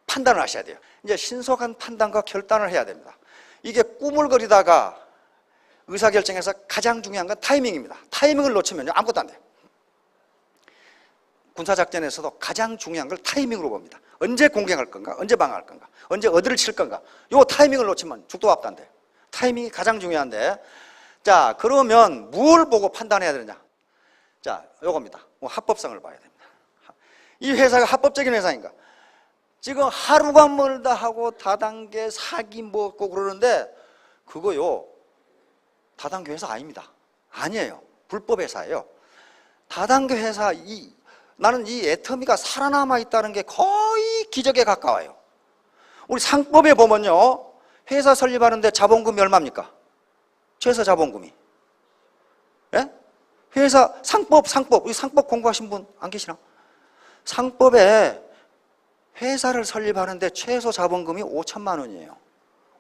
판단을 하셔야 돼요. 이제 신속한 판단과 결단을 해야 됩니다. 이게 꾸물거리다가 의사결정에서 가장 중요한 건 타이밍입니다. 타이밍을 놓치면요 아무것도 안 돼요. 군사작전에서도 가장 중요한 걸 타이밍으로 봅니다. 언제 공격할 건가, 언제 방어할 건가, 언제 어디를 칠 건가. 요 타이밍을 놓치면 죽도 밥도 안 돼요. 타이밍이 가장 중요한데, 자 그러면 뭘 보고 판단해야 되느냐. 자 요겁니다. 합법성을 봐야 됩니다. 이 회사가 합법적인 회사인가. 지금 하루가 멀다 하고 다단계 사기 먹고 그러는데 그거요 다단계 회사 아닙니다. 아니에요. 불법 회사예요. 다단계 회사 나는 이 애터미가 살아남아 있다는 게 거의 기적에 가까워요. 우리 상법에 보면요 회사 설립하는데 자본금이 얼마입니까? 최소 자본금이. 예? 회사 상법 우리 상법 공부하신 분 안 계시나? 상법에 회사를 설립하는데 최소 자본금이 5천만 원이에요.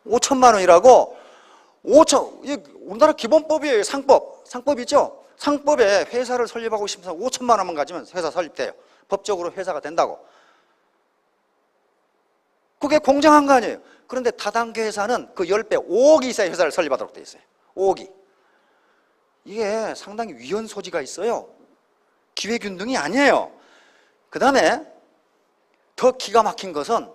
5천만 원이라고 우리나라 기본법이에요. 상법 있죠? 상법에 회사를 설립하고 싶으면 5천만 원만 가지면 회사 설립돼요. 법적으로 회사가 된다고. 그게 공정한 거 아니에요. 그런데 다단계 회사는 그 10배 5억이 있어야 회사를 설립하도록 돼 있어요. 5억이. 이게 상당히 위헌 소지가 있어요. 기회균등이 아니에요. 그 다음에 더 기가 막힌 것은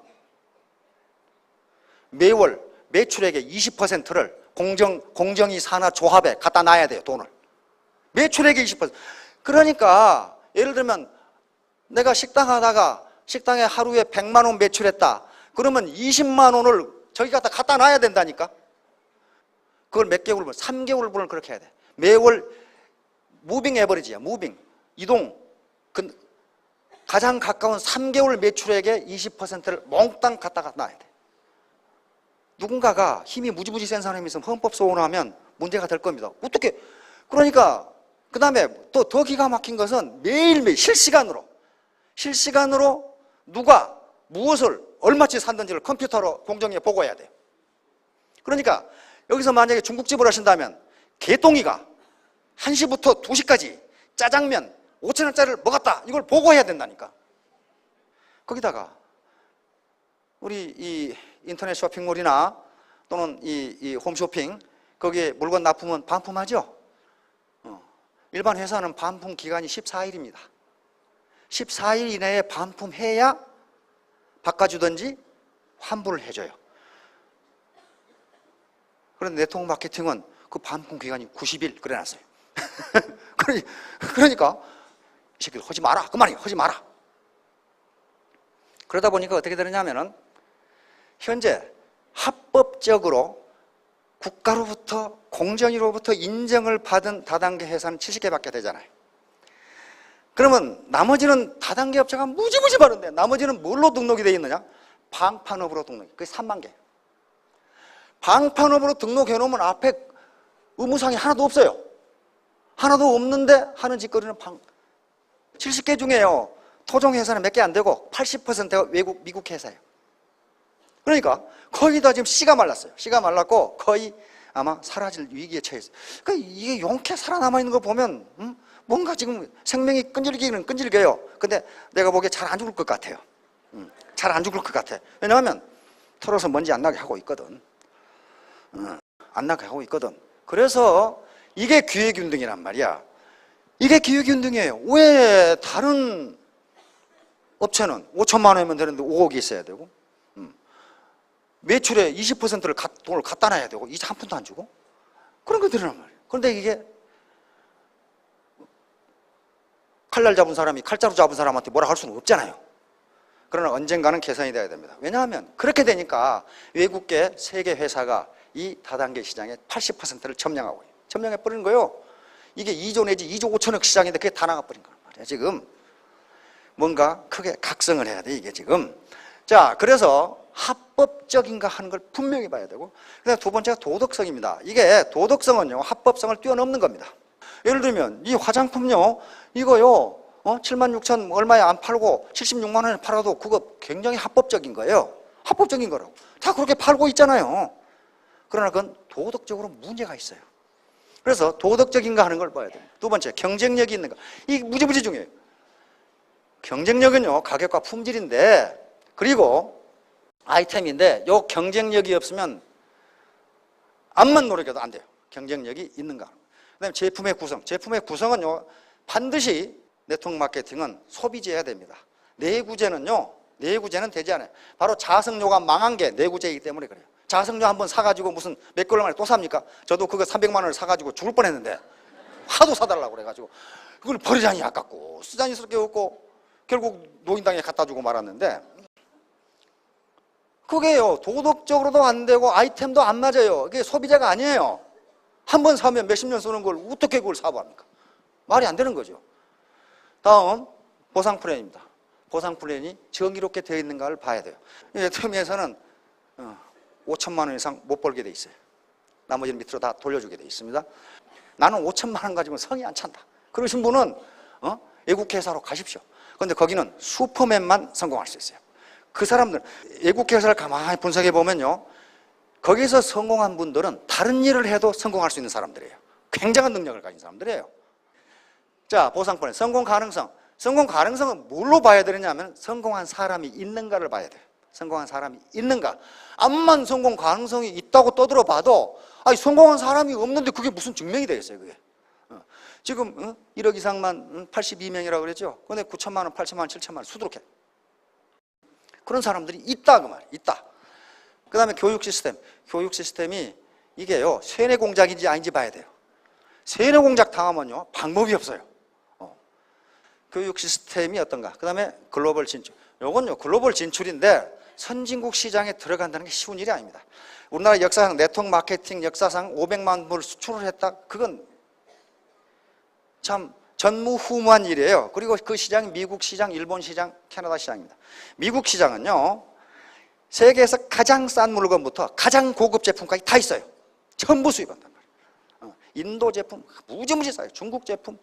매월 매출액의 20%를 공정위 산하 조합에 갖다 놔야 돼요. 돈을. 매출액의 20%. 그러니까 예를 들면 내가 식당 하다가 식당에 하루에 100만 원 매출했다. 그러면 20만 원을 저기 갖다 놔야 된다니까. 그걸 몇 개월 분? 3개월 분을 그렇게 해야 돼. 매월 무빙 에버리지야. 무빙. 이동. 가장 가까운 3개월 매출액의 20%를 몽땅 갖다가 놔야 돼. 누군가가 힘이 무지무지 센 사람이 있으면 헌법 소원하면 문제가 될 겁니다. 어떻게? 그러니까 그 다음에 또 더 기가 막힌 것은 매일매일 실시간으로 실시간으로 누가 무엇을 얼마치 샀는지를 컴퓨터로 공정위에 보고해야 돼요. 그러니까 여기서 만약에 중국집을 하신다면 개똥이가 1시부터 2시까지 짜장면 5,000원짜리를 먹었다, 이걸 보고해야 된다니까. 거기다가 우리 이 인터넷 쇼핑몰이나 또는 이 홈쇼핑, 거기에 물건 납품은 반품하죠. 일반 회사는 반품 기간이 14일입니다. 14일 이내에 반품해야 바꿔주든지 환불을 해줘요. 그런데 네트워크 마케팅은 그 반품 기간이 90일 그래놨어요. 그러니까 이 새끼들 하지 마라, 그 말이에요. 하지 마라. 그러다 보니까 어떻게 되느냐면은 현재 합법적으로 국가로부터, 공정위로부터 인정을 받은 다단계 회사는 70개밖에 되잖아요. 그러면 나머지는 다단계 업체가 무지무지 많은데 나머지는 뭘로 등록이 되어 있느냐? 방판업으로 등록이. 그게 3만 개. 방판업으로 등록해 놓으면 앞에 의무사항이 하나도 없어요. 하나도 없는데 하는 짓거리는 70개 중에요, 토종회사는 몇 개 안 되고 80%가 미국 회사예요. 그러니까 거의 다 지금 씨가 말랐어요. 씨가 말랐고 거의 아마 사라질 위기에 처했어요. 그러니까 이게 용케 살아남아있는 거 보면 뭔가 지금 생명이 끈질기는 끈질겨요. 근데 내가 보기에 잘 안 죽을 것 같아요. 잘 안 죽을 것 같아. 왜냐하면 털어서 먼지 안 나게 하고 있거든. 안 나게 하고 있거든. 그래서 이게 기회균등이란 말이야. 이게 기회균등이에요. 왜 다른 업체는 5천만 원이면 되는데 5억이 있어야 되고, 매출의 20%를 돈을 갖다 놔야 되고, 이자 한 푼도 안 주고, 그런 것들이란 말이에요. 그런데 이게 칼날 잡은 사람이 칼자루 잡은 사람한테 뭐라 할 수는 없잖아요. 그러나 언젠가는 개선이 돼야 됩니다. 왜냐하면 그렇게 되니까 외국계 세계 회사가 이 다단계 시장의 80%를 점령하고 있어요. 점령해 버리는 거예요. 이게 2조 내지 2조 5천억 시장인데 그게 다 나가버린 거란 말이에요. 지금 뭔가 크게 각성을 해야 돼, 이게 지금. 자, 그래서 합법적인가 하는 걸 분명히 봐야 되고, 그다음에 두 번째가 도덕성입니다. 이게 도덕성은요, 합법성을 뛰어넘는 겁니다. 예를 들면 이 화장품요, 이거요 7만 6천 얼마에 안 팔고 76만 원에 팔아도 그거 굉장히 합법적인 거예요. 합법적인 거라고. 다 그렇게 팔고 있잖아요. 그러나 그건 도덕적으로 문제가 있어요. 그래서 도덕적인가 하는 걸 봐야 돼요. 두 번째, 경쟁력이 있는가. 이게 무지무지 중요해요. 경쟁력은요, 가격과 품질인데, 그리고 아이템인데, 요 경쟁력이 없으면 암만 노력해도 안 돼요. 경쟁력이 있는가. 그 다음에 제품의 구성. 제품의 구성은요, 반드시 네트워크 마케팅은 소비재여야 됩니다. 내구재는요, 내구재는 되지 않아요. 바로 자석료가 망한 게 내구재이기 때문에 그래요. 자석료 한번 사가지고 무슨 몇 개월 만에 또 삽니까? 저도 그거 300만 원을 사가지고 죽을 뻔했는데, 하도 사달라고 그래가지고 그걸 버리자니 아깝고 쓰자니스럽게 없고 결국 노인당에 갖다 주고 말았는데, 그게요, 도덕적으로도 안 되고 아이템도 안 맞아요. 그게 소비재가 아니에요. 한 번 사면 몇십 년 쓰는 걸 어떻게 그걸 사고 합니까? 말이 안 되는 거죠. 다음, 보상 플랜입니다. 보상 플랜이 정의롭게 되어 있는가를 봐야 돼요. 네트워크에서는 5천만 원 이상 못 벌게 돼 있어요. 나머지는 밑으로 다 돌려주게 돼 있습니다. 나는 5천만 원 가지고 성이 안 찬다. 그러신 분은 외국회사로 가십시오. 그런데 거기는 슈퍼맨만 성공할 수 있어요. 그 사람들, 외국회사를 가만히 분석해 보면요, 거기서 성공한 분들은 다른 일을 해도 성공할 수 있는 사람들이에요. 굉장한 능력을 가진 사람들이에요. 자, 보상 플랜, 성공 가능성. 성공 가능성은 뭘로 봐야 되느냐면 성공한 사람이 있는가를 봐야 돼요. 성공한 사람이 있는가. 암만 성공 가능성이 있다고 떠들어봐도 아니, 성공한 사람이 없는데 그게 무슨 증명이 되겠어요, 그게. 지금 1억 이상만 82명이라고 그랬죠. 근데 9천만 원, 8천만 원, 7천만 원 수두룩해. 그런 사람들이 있다, 그 말이에요. 있다. 그 다음에 교육 시스템. 교육 시스템이 이게요, 세뇌 공작인지 아닌지 봐야 돼요. 세뇌 공작 당하면요, 방법이 없어요. 교육 시스템이 어떤가. 그 다음에 글로벌 진출. 요건요, 글로벌 진출인데 선진국 시장에 들어간다는 게 쉬운 일이 아닙니다. 우리나라 역사상 네트워크 마케팅 역사상 500만 불 수출을 했다. 그건 참 전무후무한 일이에요. 그리고 그 시장이 미국 시장, 일본 시장, 캐나다 시장입니다. 미국 시장은요, 세계에서 가장 싼 물건부터 가장 고급 제품까지 다 있어요. 전부 수입한단 말이에요. 인도 제품 무지무지 싸요. 중국 제품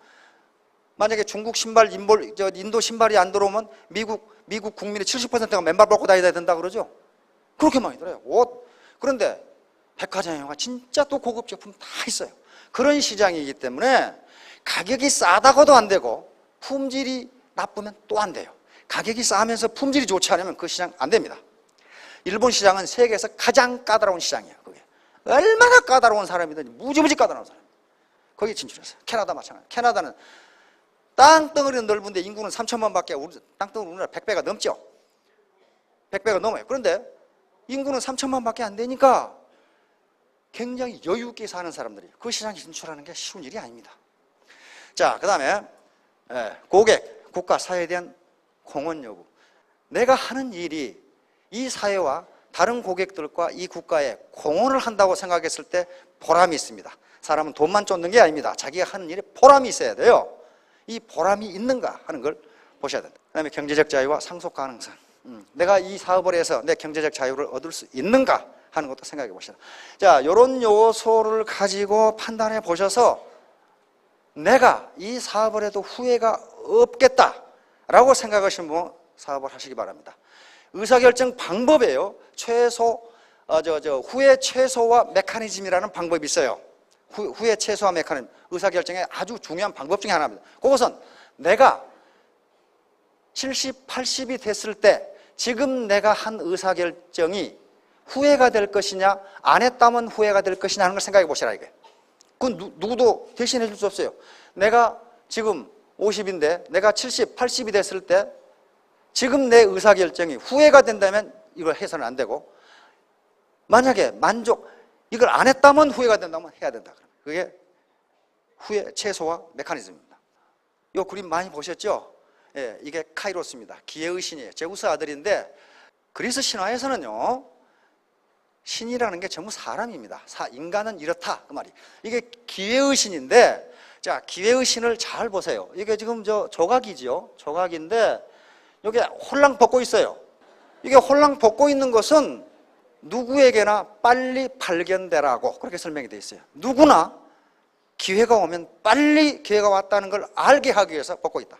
만약에 중국 신발, 인도 신발이 안 들어오면 미국 국민의 70%가 맨발 벗고 다녀야 된다 그러죠. 그렇게 많이 들어요. 옷. 그런데 백화점에 가면 진짜 또 고급 제품 다 있어요. 그런 시장이기 때문에 가격이 싸다고도 안 되고 품질이 나쁘면 또 안 돼요. 가격이 싸면서 품질이 좋지 않으면 그 시장 안 됩니다. 일본 시장은 세계에서 가장 까다로운 시장이에요. 그게 얼마나 까다로운 사람이든지 무지무지 까다로운 사람. 거기 진출했어요. 캐나다 마찬가지. 캐나다는 땅덩어리는 넓은데 인구는 3천만 밖에, 땅덩어리 우리나라 100배가 넘죠. 100배가 넘어요. 그런데 인구는 3천만 밖에 안 되니까 굉장히 여유 있게 사는 사람들이 그 시장에 진출하는 게 쉬운 일이 아닙니다. 자, 그 다음에 고객, 국가, 사회에 대한 공헌 여부. 내가 하는 일이 이 사회와 다른 고객들과 이 국가에 공헌을 한다고 생각했을 때 보람이 있습니다. 사람은 돈만 쫓는 게 아닙니다. 자기가 하는 일에 보람이 있어야 돼요. 이 보람이 있는가 하는 걸 보셔야 된다. 그 다음에 경제적 자유와 상속 가능성. 내가 이 사업을 해서 내 경제적 자유를 얻을 수 있는가 하는 것도 생각해 보시다. 자, 이런 요소를 가지고 판단해 보셔서 내가 이 사업을 해도 후회가 없겠다라고 생각하시는 분은 사업을 하시기 바랍니다. 의사결정 방법이에요. 후회 최소화 메커니즘이라는 방법이 있어요. 후회 최소화 메커니즘, 의사결정의 아주 중요한 방법 중에 하나입니다. 그것은 내가 70, 80이 됐을 때 지금 내가 한 의사결정이 후회가 될 것이냐, 안 했다면 후회가 될 것이냐 하는 걸 생각해 보시라 이게. 그건 누구도 대신해 줄 수 없어요. 내가 지금 50인데 내가 70, 80이 됐을 때 지금 내 의사결정이 후회가 된다면 이걸 해서는 안 되고, 만약에 이걸 안 했다면 후회가 된다면 해야 된다. 그게 후회 최소화 메커니즘입니다. 이 그림 많이 보셨죠? 예, 이게 카이로스입니다. 기회의 신이에요. 제우스 아들인데 그리스 신화에서는요, 신이라는 게 전부 사람입니다. 인간은 이렇다 그 말이. 이게 기회의 신인데, 자, 기회의 신을 잘 보세요. 이게 지금 조각이지요. 조각인데 여기 홀랑 벗고 있어요. 이게 홀랑 벗고 있는 것은 누구에게나 빨리 발견되라고 그렇게 설명이 되어 있어요. 누구나 기회가 오면 빨리 기회가 왔다는 걸 알게 하기 위해서 벗고 있다.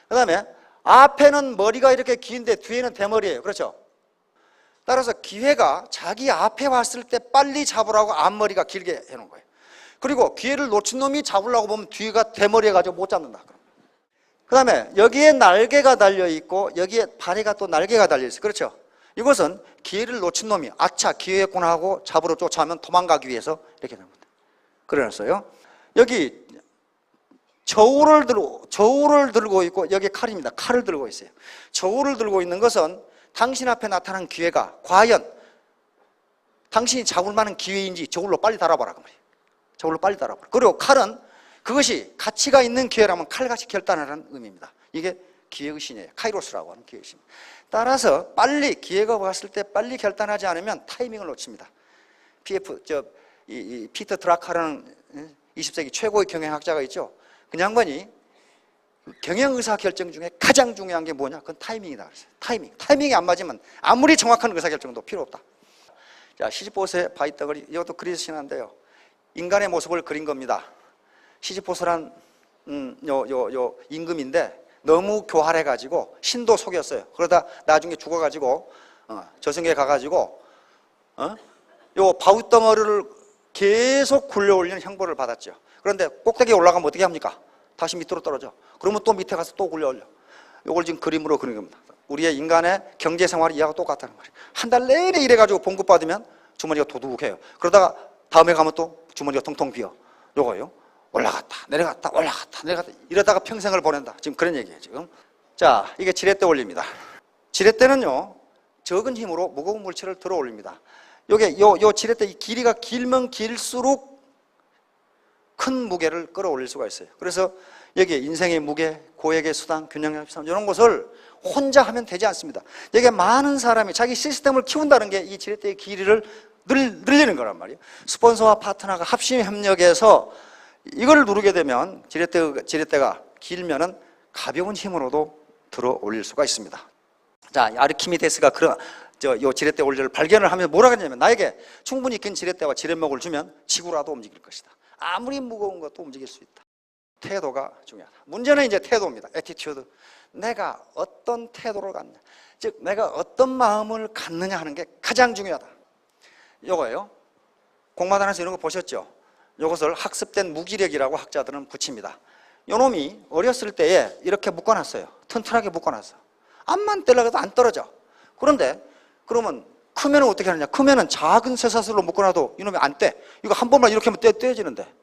그 다음에 앞에는 머리가 이렇게 긴데 뒤에는 대머리예요. 그렇죠? 따라서 기회가 자기 앞에 왔을 때 빨리 잡으라고 앞머리가 길게 해놓은 거예요. 그리고 기회를 놓친 놈이 잡으려고 보면 뒤가 대머리 해가지고 못 잡는다. 그 다음에 여기에 날개가 달려있고 여기에 발에가 또 날개가 달려있어요. 그렇죠? 이것은 기회를 놓친 놈이 아차 기회였구나 하고 잡으러 쫓아오면 도망가기 위해서 이렇게 된 겁니다. 그래놨어요. 여기 저울을 들고 있고 여기 칼입니다. 칼을 들고 있어요. 저울을 들고 있는 것은 당신 앞에 나타난 기회가 과연 당신이 잡을 만한 기회인지 저울로 빨리 달아봐라 그 말이에요. 저울로 빨리 달아봐라. 그리고 칼은 그것이 가치가 있는 기회라면 칼같이 결단하라는 의미입니다. 이게 기회의 신이에요. 카이로스라고 하는 기회의 신. 따라서 빨리 기회가 왔을 때 빨리 결단하지 않으면 타이밍을 놓칩니다. 피터 드라카라는 20세기 최고의 경영학자가 있죠. 그 양반이 경영의사 결정 중에 가장 중요한 게 뭐냐? 그건 타이밍이다 그랬어요. 타이밍이 안 맞으면 아무리 정확한 의사결정도 필요 없다. 자, 시지포스의 바위덩어리, 이것도 그리스 신화인데요. 인간의 모습을 그린 겁니다. 시지포스란 임금인데 너무 교활해가지고 신도 속였어요. 그러다 나중에 죽어가지고 저승에 가가지고 요 바위덩어리를 계속 굴려올리는 형벌을 받았죠. 그런데 꼭대기에 올라가면 어떻게 합니까? 다시 밑으로 떨어져. 그러면 또 밑에 가서 또 굴려올려. 이걸 지금 그림으로 그린 겁니다. 우리의 인간의 경제생활이 이하고 똑같다는 거예요. 한 달 내내 일해가지고 봉급 받으면 주머니가 도둑해요. 그러다가 다음에 가면 또 주머니가 텅텅 비어. 요거예요. 올라갔다 내려갔다 올라갔다 내려갔다 이러다가 평생을 보낸다. 지금 그런 얘기예요. 지금. 자, 이게 지렛대 올립니다. 지렛대는요, 적은 힘으로 무거운 물체를 들어 올립니다. 요게 요 지렛대 길이가 길면 길수록 큰 무게를 끌어올릴 수가 있어요. 그래서 여기 인생의 무게, 고액의 수당, 균형의 수당 이런 것을 혼자 하면 되지 않습니다. 여기 많은 사람이 자기 시스템을 키운다는 게 이 지렛대의 길이를 늘리는 거란 말이에요. 스폰서와 파트너가 합심 협력해서 이걸 누르게 되면 지렛대가 길면은 가벼운 힘으로도 들어 올릴 수가 있습니다. 자, 아르키미데스가 요 지렛대 원리를 발견을 하면서 뭐라 그러냐면, 나에게 충분히 긴 지렛대와 지렛목을 주면 지구라도 움직일 것이다. 아무리 무거운 것도 움직일 수 있다. 태도가 중요하다. 문제는 이제 태도입니다. attitude. 내가 어떤 태도를 갖느냐, 즉 내가 어떤 마음을 갖느냐 하는 게 가장 중요하다. 요거예요. 공마단에서 이런 거 보셨죠? 요것을 학습된 무기력이라고 학자들은 붙입니다. 요 놈이 어렸을 때에 이렇게 묶어놨어요. 튼튼하게 묶어놨어. 암만 떼려고 안 떨어져. 그런데 그러면 크면은 어떻게 하느냐? 크면은 작은 쇠사슬로 묶어놔도 이놈이 안 떼. 이거 한 번만 이렇게 하면 떼지는데.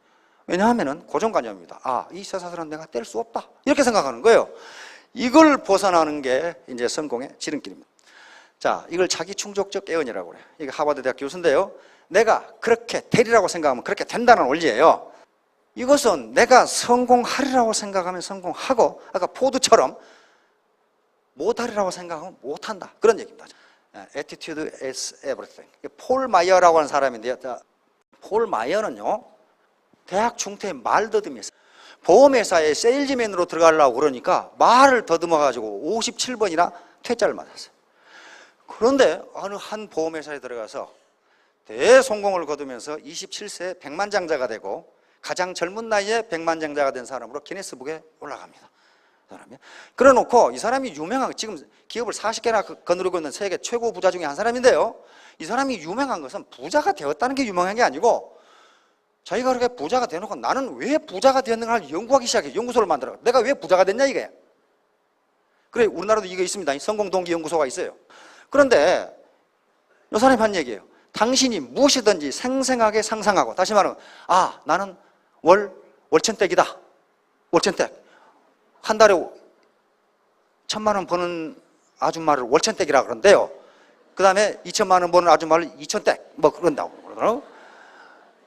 왜냐하면은 고정관념입니다. 아, 이 쇠사슬은 내가 뗄 수 없다. 이렇게 생각하는 거예요. 이걸 벗어나는 게 이제 성공의 지름길입니다. 자, 이걸 자기 충족적 깨언이라고 그래요. 이게 하버드 대학 교수인데요. 내가 그렇게 되리라고 생각하면 그렇게 된다는 원리예요. 이것은 내가 성공하리라고 생각하면 성공하고, 아까 포드처럼 못하리라고 생각하면 못한다. 그런 얘기입니다. Attitude is everything. 폴 마이어라고 하는 사람인데요. 폴 마이어는요, 대학 중퇴 말더듬이었어요. 보험회사에 세일즈맨으로 들어가려고 그러니까 말을 더듬어가지고 57번이나 퇴짜를 맞았어요. 그런데 어느 한 보험회사에 들어가서 대성공을 거두면서 27세에 백만장자가 되고 가장 젊은 나이에 백만장자가 된 사람으로 기네스북에 올라갑니다. 그래 놓고 이 사람이 유명한, 지금 기업을 40개나 거느리고 있는 세계 최고 부자 중에 한 사람인데요. 이 사람이 유명한 것은 부자가 되었다는 게 유명한 게 아니고, 자기가 그렇게 부자가 되놓고 나는 왜 부자가 되었는가를 연구하기 시작해. 연구소를 만들어. 내가 왜 부자가 됐냐 이게. 그래, 우리나라도 이거 있습니다. 성공동기연구소가 있어요. 그런데 이 사람이 한 얘기예요. 당신이 무엇이든지 생생하게 상상하고, 다시 말하면 아, 나는 월천댁이다. 월천댁. 한 달에 1,000만 원 버는 아줌마를 월천댁이라 그러는데요. 그 다음에 2,000만 원 버는 아줌마를 2천댁 뭐 그런다고 그러더라고요.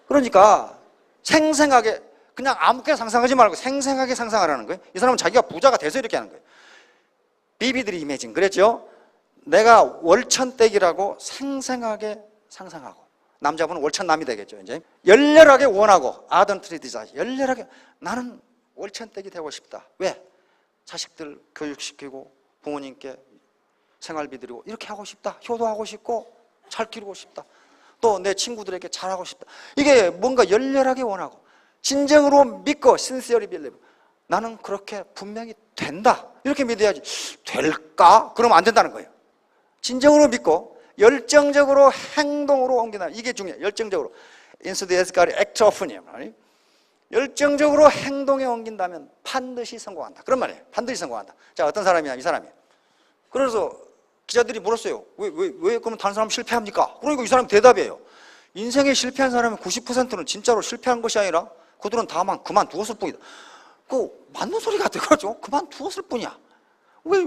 그러니까 생생하게, 그냥 아무렇게나 상상하지 말고 생생하게 상상하라는 거예요. 이 사람은 자기가 부자가 돼서 이렇게 하는 거예요. 비비드리 이미징, 그랬죠? 내가 월천댁이라고 생생하게 상상하고, 남자분은 월천남이 되겠죠. 이제 열렬하게 원하고, ardently desire, 열렬하게 나는 월천댁이 되고 싶다. 왜? 자식들 교육시키고 부모님께 생활비 드리고 이렇게 하고 싶다. 효도하고 싶고 잘 기르고 싶다. 또 내 친구들에게 잘하고 싶다. 이게 뭔가 열렬하게 원하고 진정으로 믿고, sincerely believe, 나는 그렇게 분명히 된다. 이렇게 믿어야지. 될까? 그러면 안 된다는 거예요. 진정으로 믿고 열정적으로 행동으로 옮긴다. 이게 중요해요. 열정적으로. 인스디에스까지 액트오프니요. 열정적으로 행동에 옮긴다면 반드시 성공한다. 그런 말이에요. 반드시 성공한다. 자, 어떤 사람이냐, 이 사람이에요. 그래서 기자들이 물었어요. 왜 그러면 다른 사람 실패합니까? 그러니까 이 사람이 대답이에요. 인생에 실패한 사람의 90%는 진짜로 실패한 것이 아니라 그들은 다만 그만두었을 뿐이다. 그 맞는 소리 같아. 그렇죠? 그만두었을 뿐이야. 왜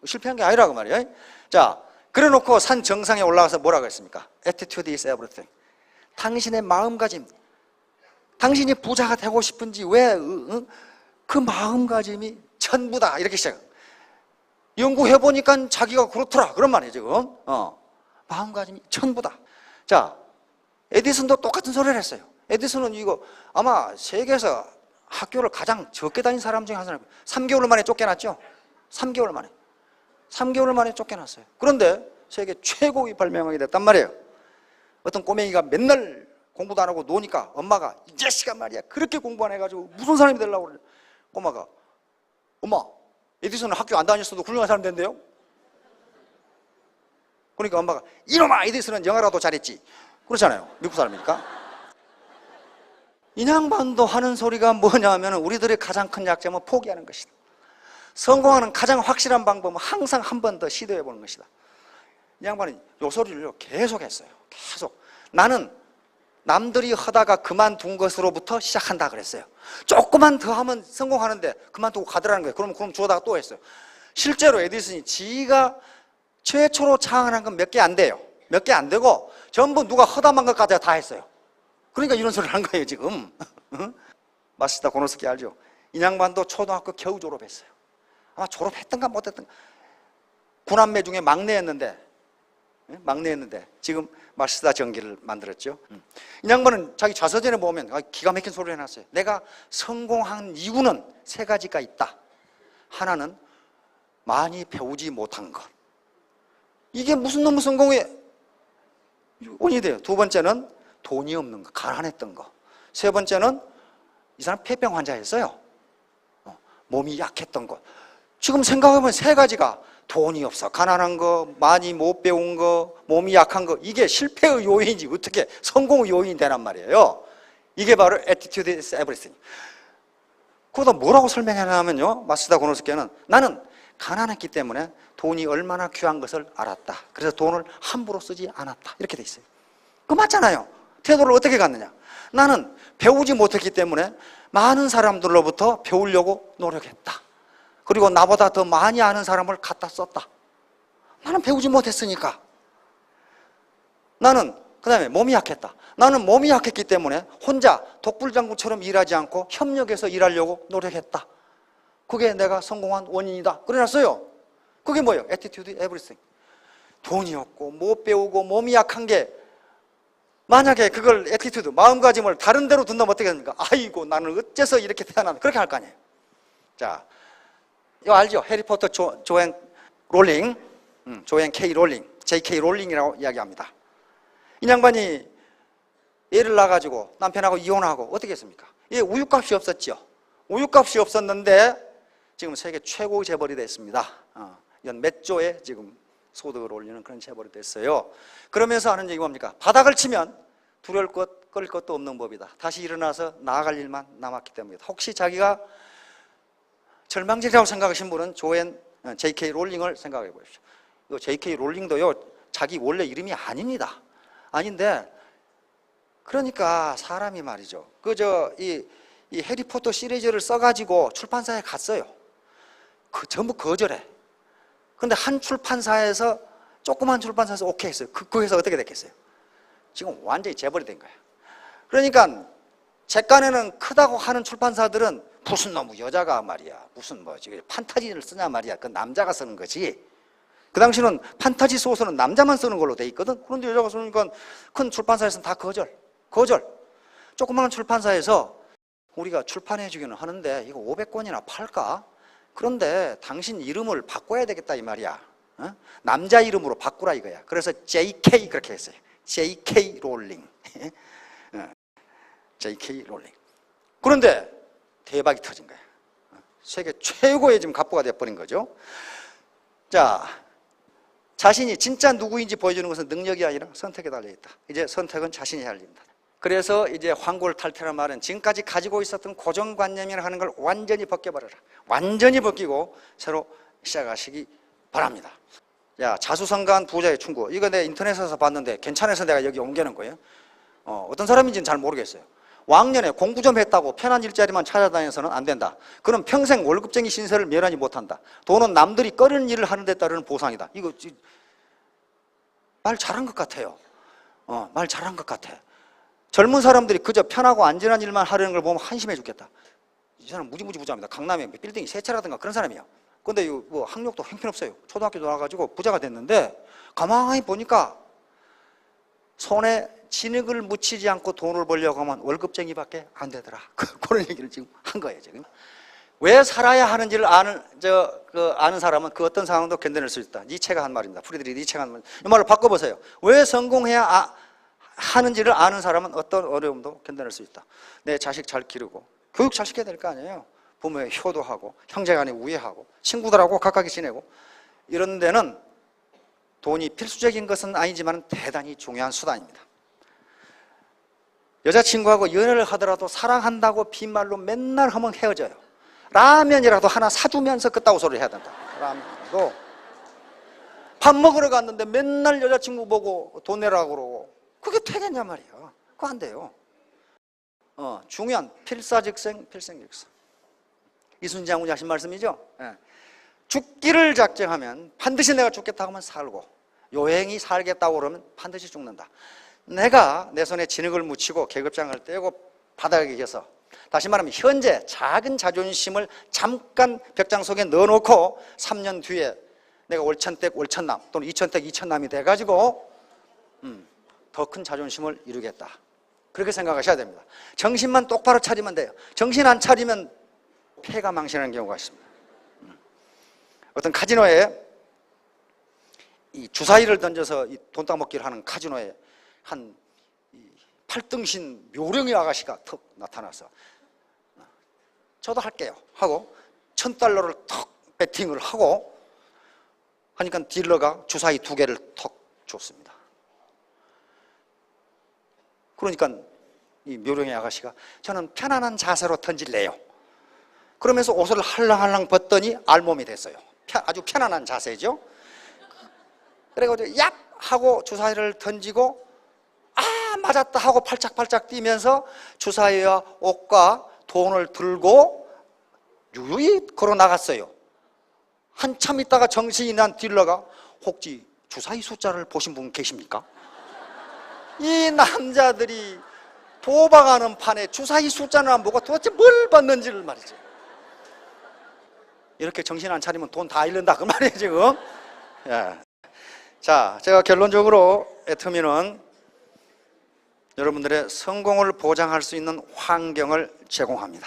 실패한 게 아니라 그 말이에요. 자, 그래 놓고 산 정상에 올라가서 뭐라고 했습니까? Attitude is everything. 당신의 마음가짐, 당신이 부자가 되고 싶은지 왜 그 마음가짐이 전부다. 이렇게 시작해요. 연구해보니까 자기가 그렇더라. 그런 말이에요, 지금. 마음가짐이 전부다. 자, 에디슨도 똑같은 소리를 했어요. 에디슨은 이거 아마 세계에서 학교를 가장 적게 다닌 사람 중에 한 사람이에요. 3개월 만에 쫓겨났죠? 3개월 만에. 3개월 만에 쫓겨났어요. 그런데 세계 최고의 발명왕이 됐단 말이에요. 어떤 꼬맹이가 맨날 공부도 안 하고 노니까 엄마가 이 자식아 말이야 그렇게 공부 안 해가지고 무슨 사람이 되려고 그래. 꼬마가 엄마, 에디슨은 학교 안 다녔어도 훌륭한 사람 된대요. 그러니까 엄마가 이놈아, 에디슨은 영어라도 잘했지. 그렇잖아요. 미국 사람이니까. 이 양반도 하는 소리가 뭐냐면 우리들의 가장 큰 약점은 포기하는 것이다. 성공하는 가장 확실한 방법은 항상 한 번 더 시도해 보는 것이다. 이 양반은 요 소리를 계속 했어요. 계속. 나는 남들이 하다가 그만둔 것으로부터 시작한다 그랬어요. 조금만 더 하면 성공하는데 그만두고 가더라는 거예요. 그럼 주워다가 또 했어요. 실제로 에디슨이 지가 최초로 창안한 건 몇 개 안 돼요. 몇 개 안 되고 전부 누가 허담한 것까지 다 했어요. 그러니까 이런 소리를 한 거예요, 지금. 마시다 고노스키 알죠? 이 양반도 초등학교 겨우 졸업했어요. 아마 졸업했던가 못했던가. 9남매 중에 막내였는데 지금 마시다 전기를 만들었죠. 이 양반은 자기 자서전에 보면 기가 막힌 소리를 해놨어요. 내가 성공한 이유는 3가지가 있다. 하나는 많이 배우지 못한 것. 이게 무슨 놈의 성공의 원인이 돼요. 2번째는 돈이 없는 거, 가난했던 거. 3번째는 이 사람 폐병 환자였어요. 몸이 약했던 것. 지금 생각해보면 세 가지가 돈이 없어, 가난한 거, 많이 못 배운 거, 몸이 약한 거, 이게 실패의 요인이지 어떻게 성공의 요인이 되란 말이에요. 이게 바로 attitude is everything. 그거다 뭐라고 설명하냐면요, 마스다 고노스케는 나는 가난했기 때문에 돈이 얼마나 귀한 것을 알았다. 그래서 돈을 함부로 쓰지 않았다. 이렇게 돼 있어요. 그거 맞잖아요. 태도를 어떻게 갖느냐. 나는 배우지 못했기 때문에 많은 사람들로부터 배우려고 노력했다. 그리고 나보다 더 많이 아는 사람을 갖다 썼다. 나는 배우지 못했으니까. 나는 그 다음에 몸이 약했다. 나는 몸이 약했기 때문에 혼자 독불장군처럼 일하지 않고 협력해서 일하려고 노력했다. 그게 내가 성공한 원인이다. 그래놨어요. 그게 뭐예요? Attitude everything. 돈이 없고 못 배우고 몸이 약한 게, 만약에 그걸 attitude, 마음가짐을 다른 데로 둔다면 어떻게 됩니까? 아이고 나는 어째서 이렇게 태어났나, 그렇게 할 거 아니에요. 자, 이거 알죠? 해리포터 조앤 롤링, 조앤 K 롤링, JK 롤링이라고 이야기합니다. 이 양반이 애를 낳아가지고 남편하고 이혼하고 어떻게 했습니까? 예, 우유값이 없었죠. 우유값이 없었는데 지금 세계 최고의 재벌이 됐습니다. 이건 몇 조의 지금 소득을 올리는 그런 재벌이 됐어요. 그러면서 하는 얘기가 뭡니까? 바닥을 치면 두려울 것, 끌 것도 없는 법이다. 다시 일어나서 나아갈 일만 남았기 때문이다. 혹시 자기가 절망적이라고 생각하신 분은 JK 롤링을 생각해 보십시오. 이 JK 롤링도요, 자기 원래 이름이 아닙니다. 아닌데, 그러니까 사람이 말이죠. 이 해리포터 시리즈를 써가지고 출판사에 갔어요. 전부 거절해. 근데 한 출판사에서, 조그만 출판사에서 오케이 했어요. 거기서 어떻게 됐겠어요? 지금 완전히 재벌이 된 거예요. 그러니까 제간에는 크다고 하는 출판사들은 무슨 놈의 여자가 말이야, 무슨 판타지를 쓰냐 말이야. 그 남자가 쓰는 거지. 그 당시는 판타지 소설은 남자만 쓰는 걸로 돼 있거든. 그런데 여자가 쓰니까 큰 출판사에서는 다 거절. 조그마한 출판사에서 우리가 출판해 주기는 하는데 이거 500권이나 팔까? 그런데 당신 이름을 바꿔야 되겠다 이 말이야. 남자 이름으로 바꾸라 이거야. 그래서 JK 그렇게 했어요. JK 롤링. JK 롤링. 그런데 대박이 터진 거야. 세계 최고의 지금 갑부가 되어버린 거죠. 자, 자신이 진짜 누구인지 보여주는 것은 능력이 아니라 선택에 달려있다. 이제 선택은 자신이 할 일입니다. 그래서 이제 환골탈태란 말은 지금까지 가지고 있었던 고정관념이라 하는 걸 완전히 벗겨버려라. 완전히 벗기고 새로 시작하시기 바랍니다. 자, 자수성가한 부자의 충고. 이거 내가 인터넷에서 봤는데 괜찮아서 내가 여기 옮겨놓은 거예요. 어떤 사람인지는 잘 모르겠어요. 왕년에 공부 좀 했다고 편한 일자리만 찾아다녀서는 안 된다. 그럼 평생 월급쟁이 신세를 멸하지 못한다. 돈은 남들이 꺼리는 일을 하는 데 따르는 보상이다. 이거 말 잘한 것 같아요. 말 잘한 것 같아. 젊은 사람들이 그저 편하고 안전한 일만 하려는 걸 보면 한심해 죽겠다. 이 사람 무지무지 부자입니다. 강남에 빌딩이 세 채라든가 그런 사람이에요. 근데 뭐 학력도 형편없어요. 초등학교 나와가지고 부자가 됐는데 가만히 보니까 손에 진흙을 묻히지 않고 돈을 벌려고 하면 월급쟁이밖에 안 되더라. 그런 얘기를 지금 한 거예요. 지금 왜 살아야 하는지를 아는 사람은 그 어떤 상황도 견뎌낼 수 있다. 니체가 한 말입니다. 프리드리히 니체가 한 말. 이 말을 바꿔보세요. 왜 성공해야 하는지를 아는 사람은 어떤 어려움도 견뎌낼 수 있다. 내 자식 잘 기르고 교육 잘 시켜야 될 거 아니에요. 부모의 효도하고 형제간에 우애하고 친구들하고 가깝게 지내고 이런 데는 돈이 필수적인 것은 아니지만 대단히 중요한 수단입니다. 여자친구하고 연애를 하더라도 사랑한다고 빈말로 맨날 하면 헤어져요. 라면이라도 하나 사주면서 그따구 소리를 해야 된다. 라면도 밥 먹으러 갔는데 맨날 여자친구 보고 돈 내라고 그러고 그게 되겠냐 말이야. 그거 안 돼요. 중요한 필사즉생 필생즉생. 이순신 장군이 하신 말씀이죠. 죽기를 작정하면 반드시 내가 죽겠다고 하면 살고 요행이 살겠다고 그러면 반드시 죽는다. 내가 내 손에 진흙을 묻히고 계급장을 떼고 바닥에 계서 다시 말하면 현재 작은 자존심을 잠깐 벽장 속에 넣어놓고 3년 뒤에 내가 월천댁 월천남 또는 이천댁 이천남이 돼가지고 더 큰 자존심을 이루겠다. 그렇게 생각하셔야 됩니다. 정신만 똑바로 차리면 돼요. 정신 안 차리면 폐가 망신하는 경우가 있습니다. 어떤 카지노에 이 주사위를 던져서 돈 따먹기를 하는 카지노에 한 8등신 묘령의 아가씨가 턱 나타나서 저도 할게요 하고 $1,000를 턱 베팅을 하고 하니까 딜러가 주사위 2개를 턱 줬습니다. 그러니까 이 묘령의 아가씨가 저는 편안한 자세로 던질래요. 그러면서 옷을 할랑할랑 벗더니 알몸이 됐어요. 아주 편안한 자세죠. 그래가지고 얍 하고 주사위를 던지고 아 맞았다 하고 팔짝팔짝 뛰면서 주사위와 옷과 돈을 들고 유유히 걸어 나갔어요. 한참 있다가 정신이 난 딜러가 혹시 주사위 숫자를 보신 분 계십니까? 이 남자들이 도박하는 판에 주사위 숫자는 안 보고 도대체 뭘 받는지를 말이죠. 이렇게 정신 안 차리면 돈 다 잃는다 그 말이에요 지금. 예. 자, 제가 결론적으로 애터미는 여러분들의 성공을 보장할 수 있는 환경을 제공합니다.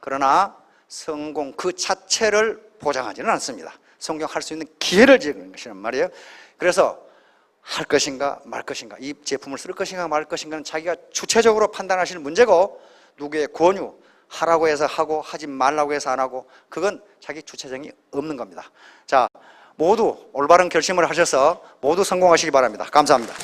그러나 성공 그 자체를 보장하지는 않습니다. 성공할 수 있는 기회를 제공하는 것이란 말이에요. 그래서 할 것인가 말 것인가, 이 제품을 쓸 것인가 말 것인가는 자기가 주체적으로 판단하시는 문제고, 누구의 권유, 하라고 해서 하고 하지 말라고 해서 안 하고, 그건 자기 주체성이 없는 겁니다. 자, 모두 올바른 결심을 하셔서 모두 성공하시기 바랍니다. 감사합니다.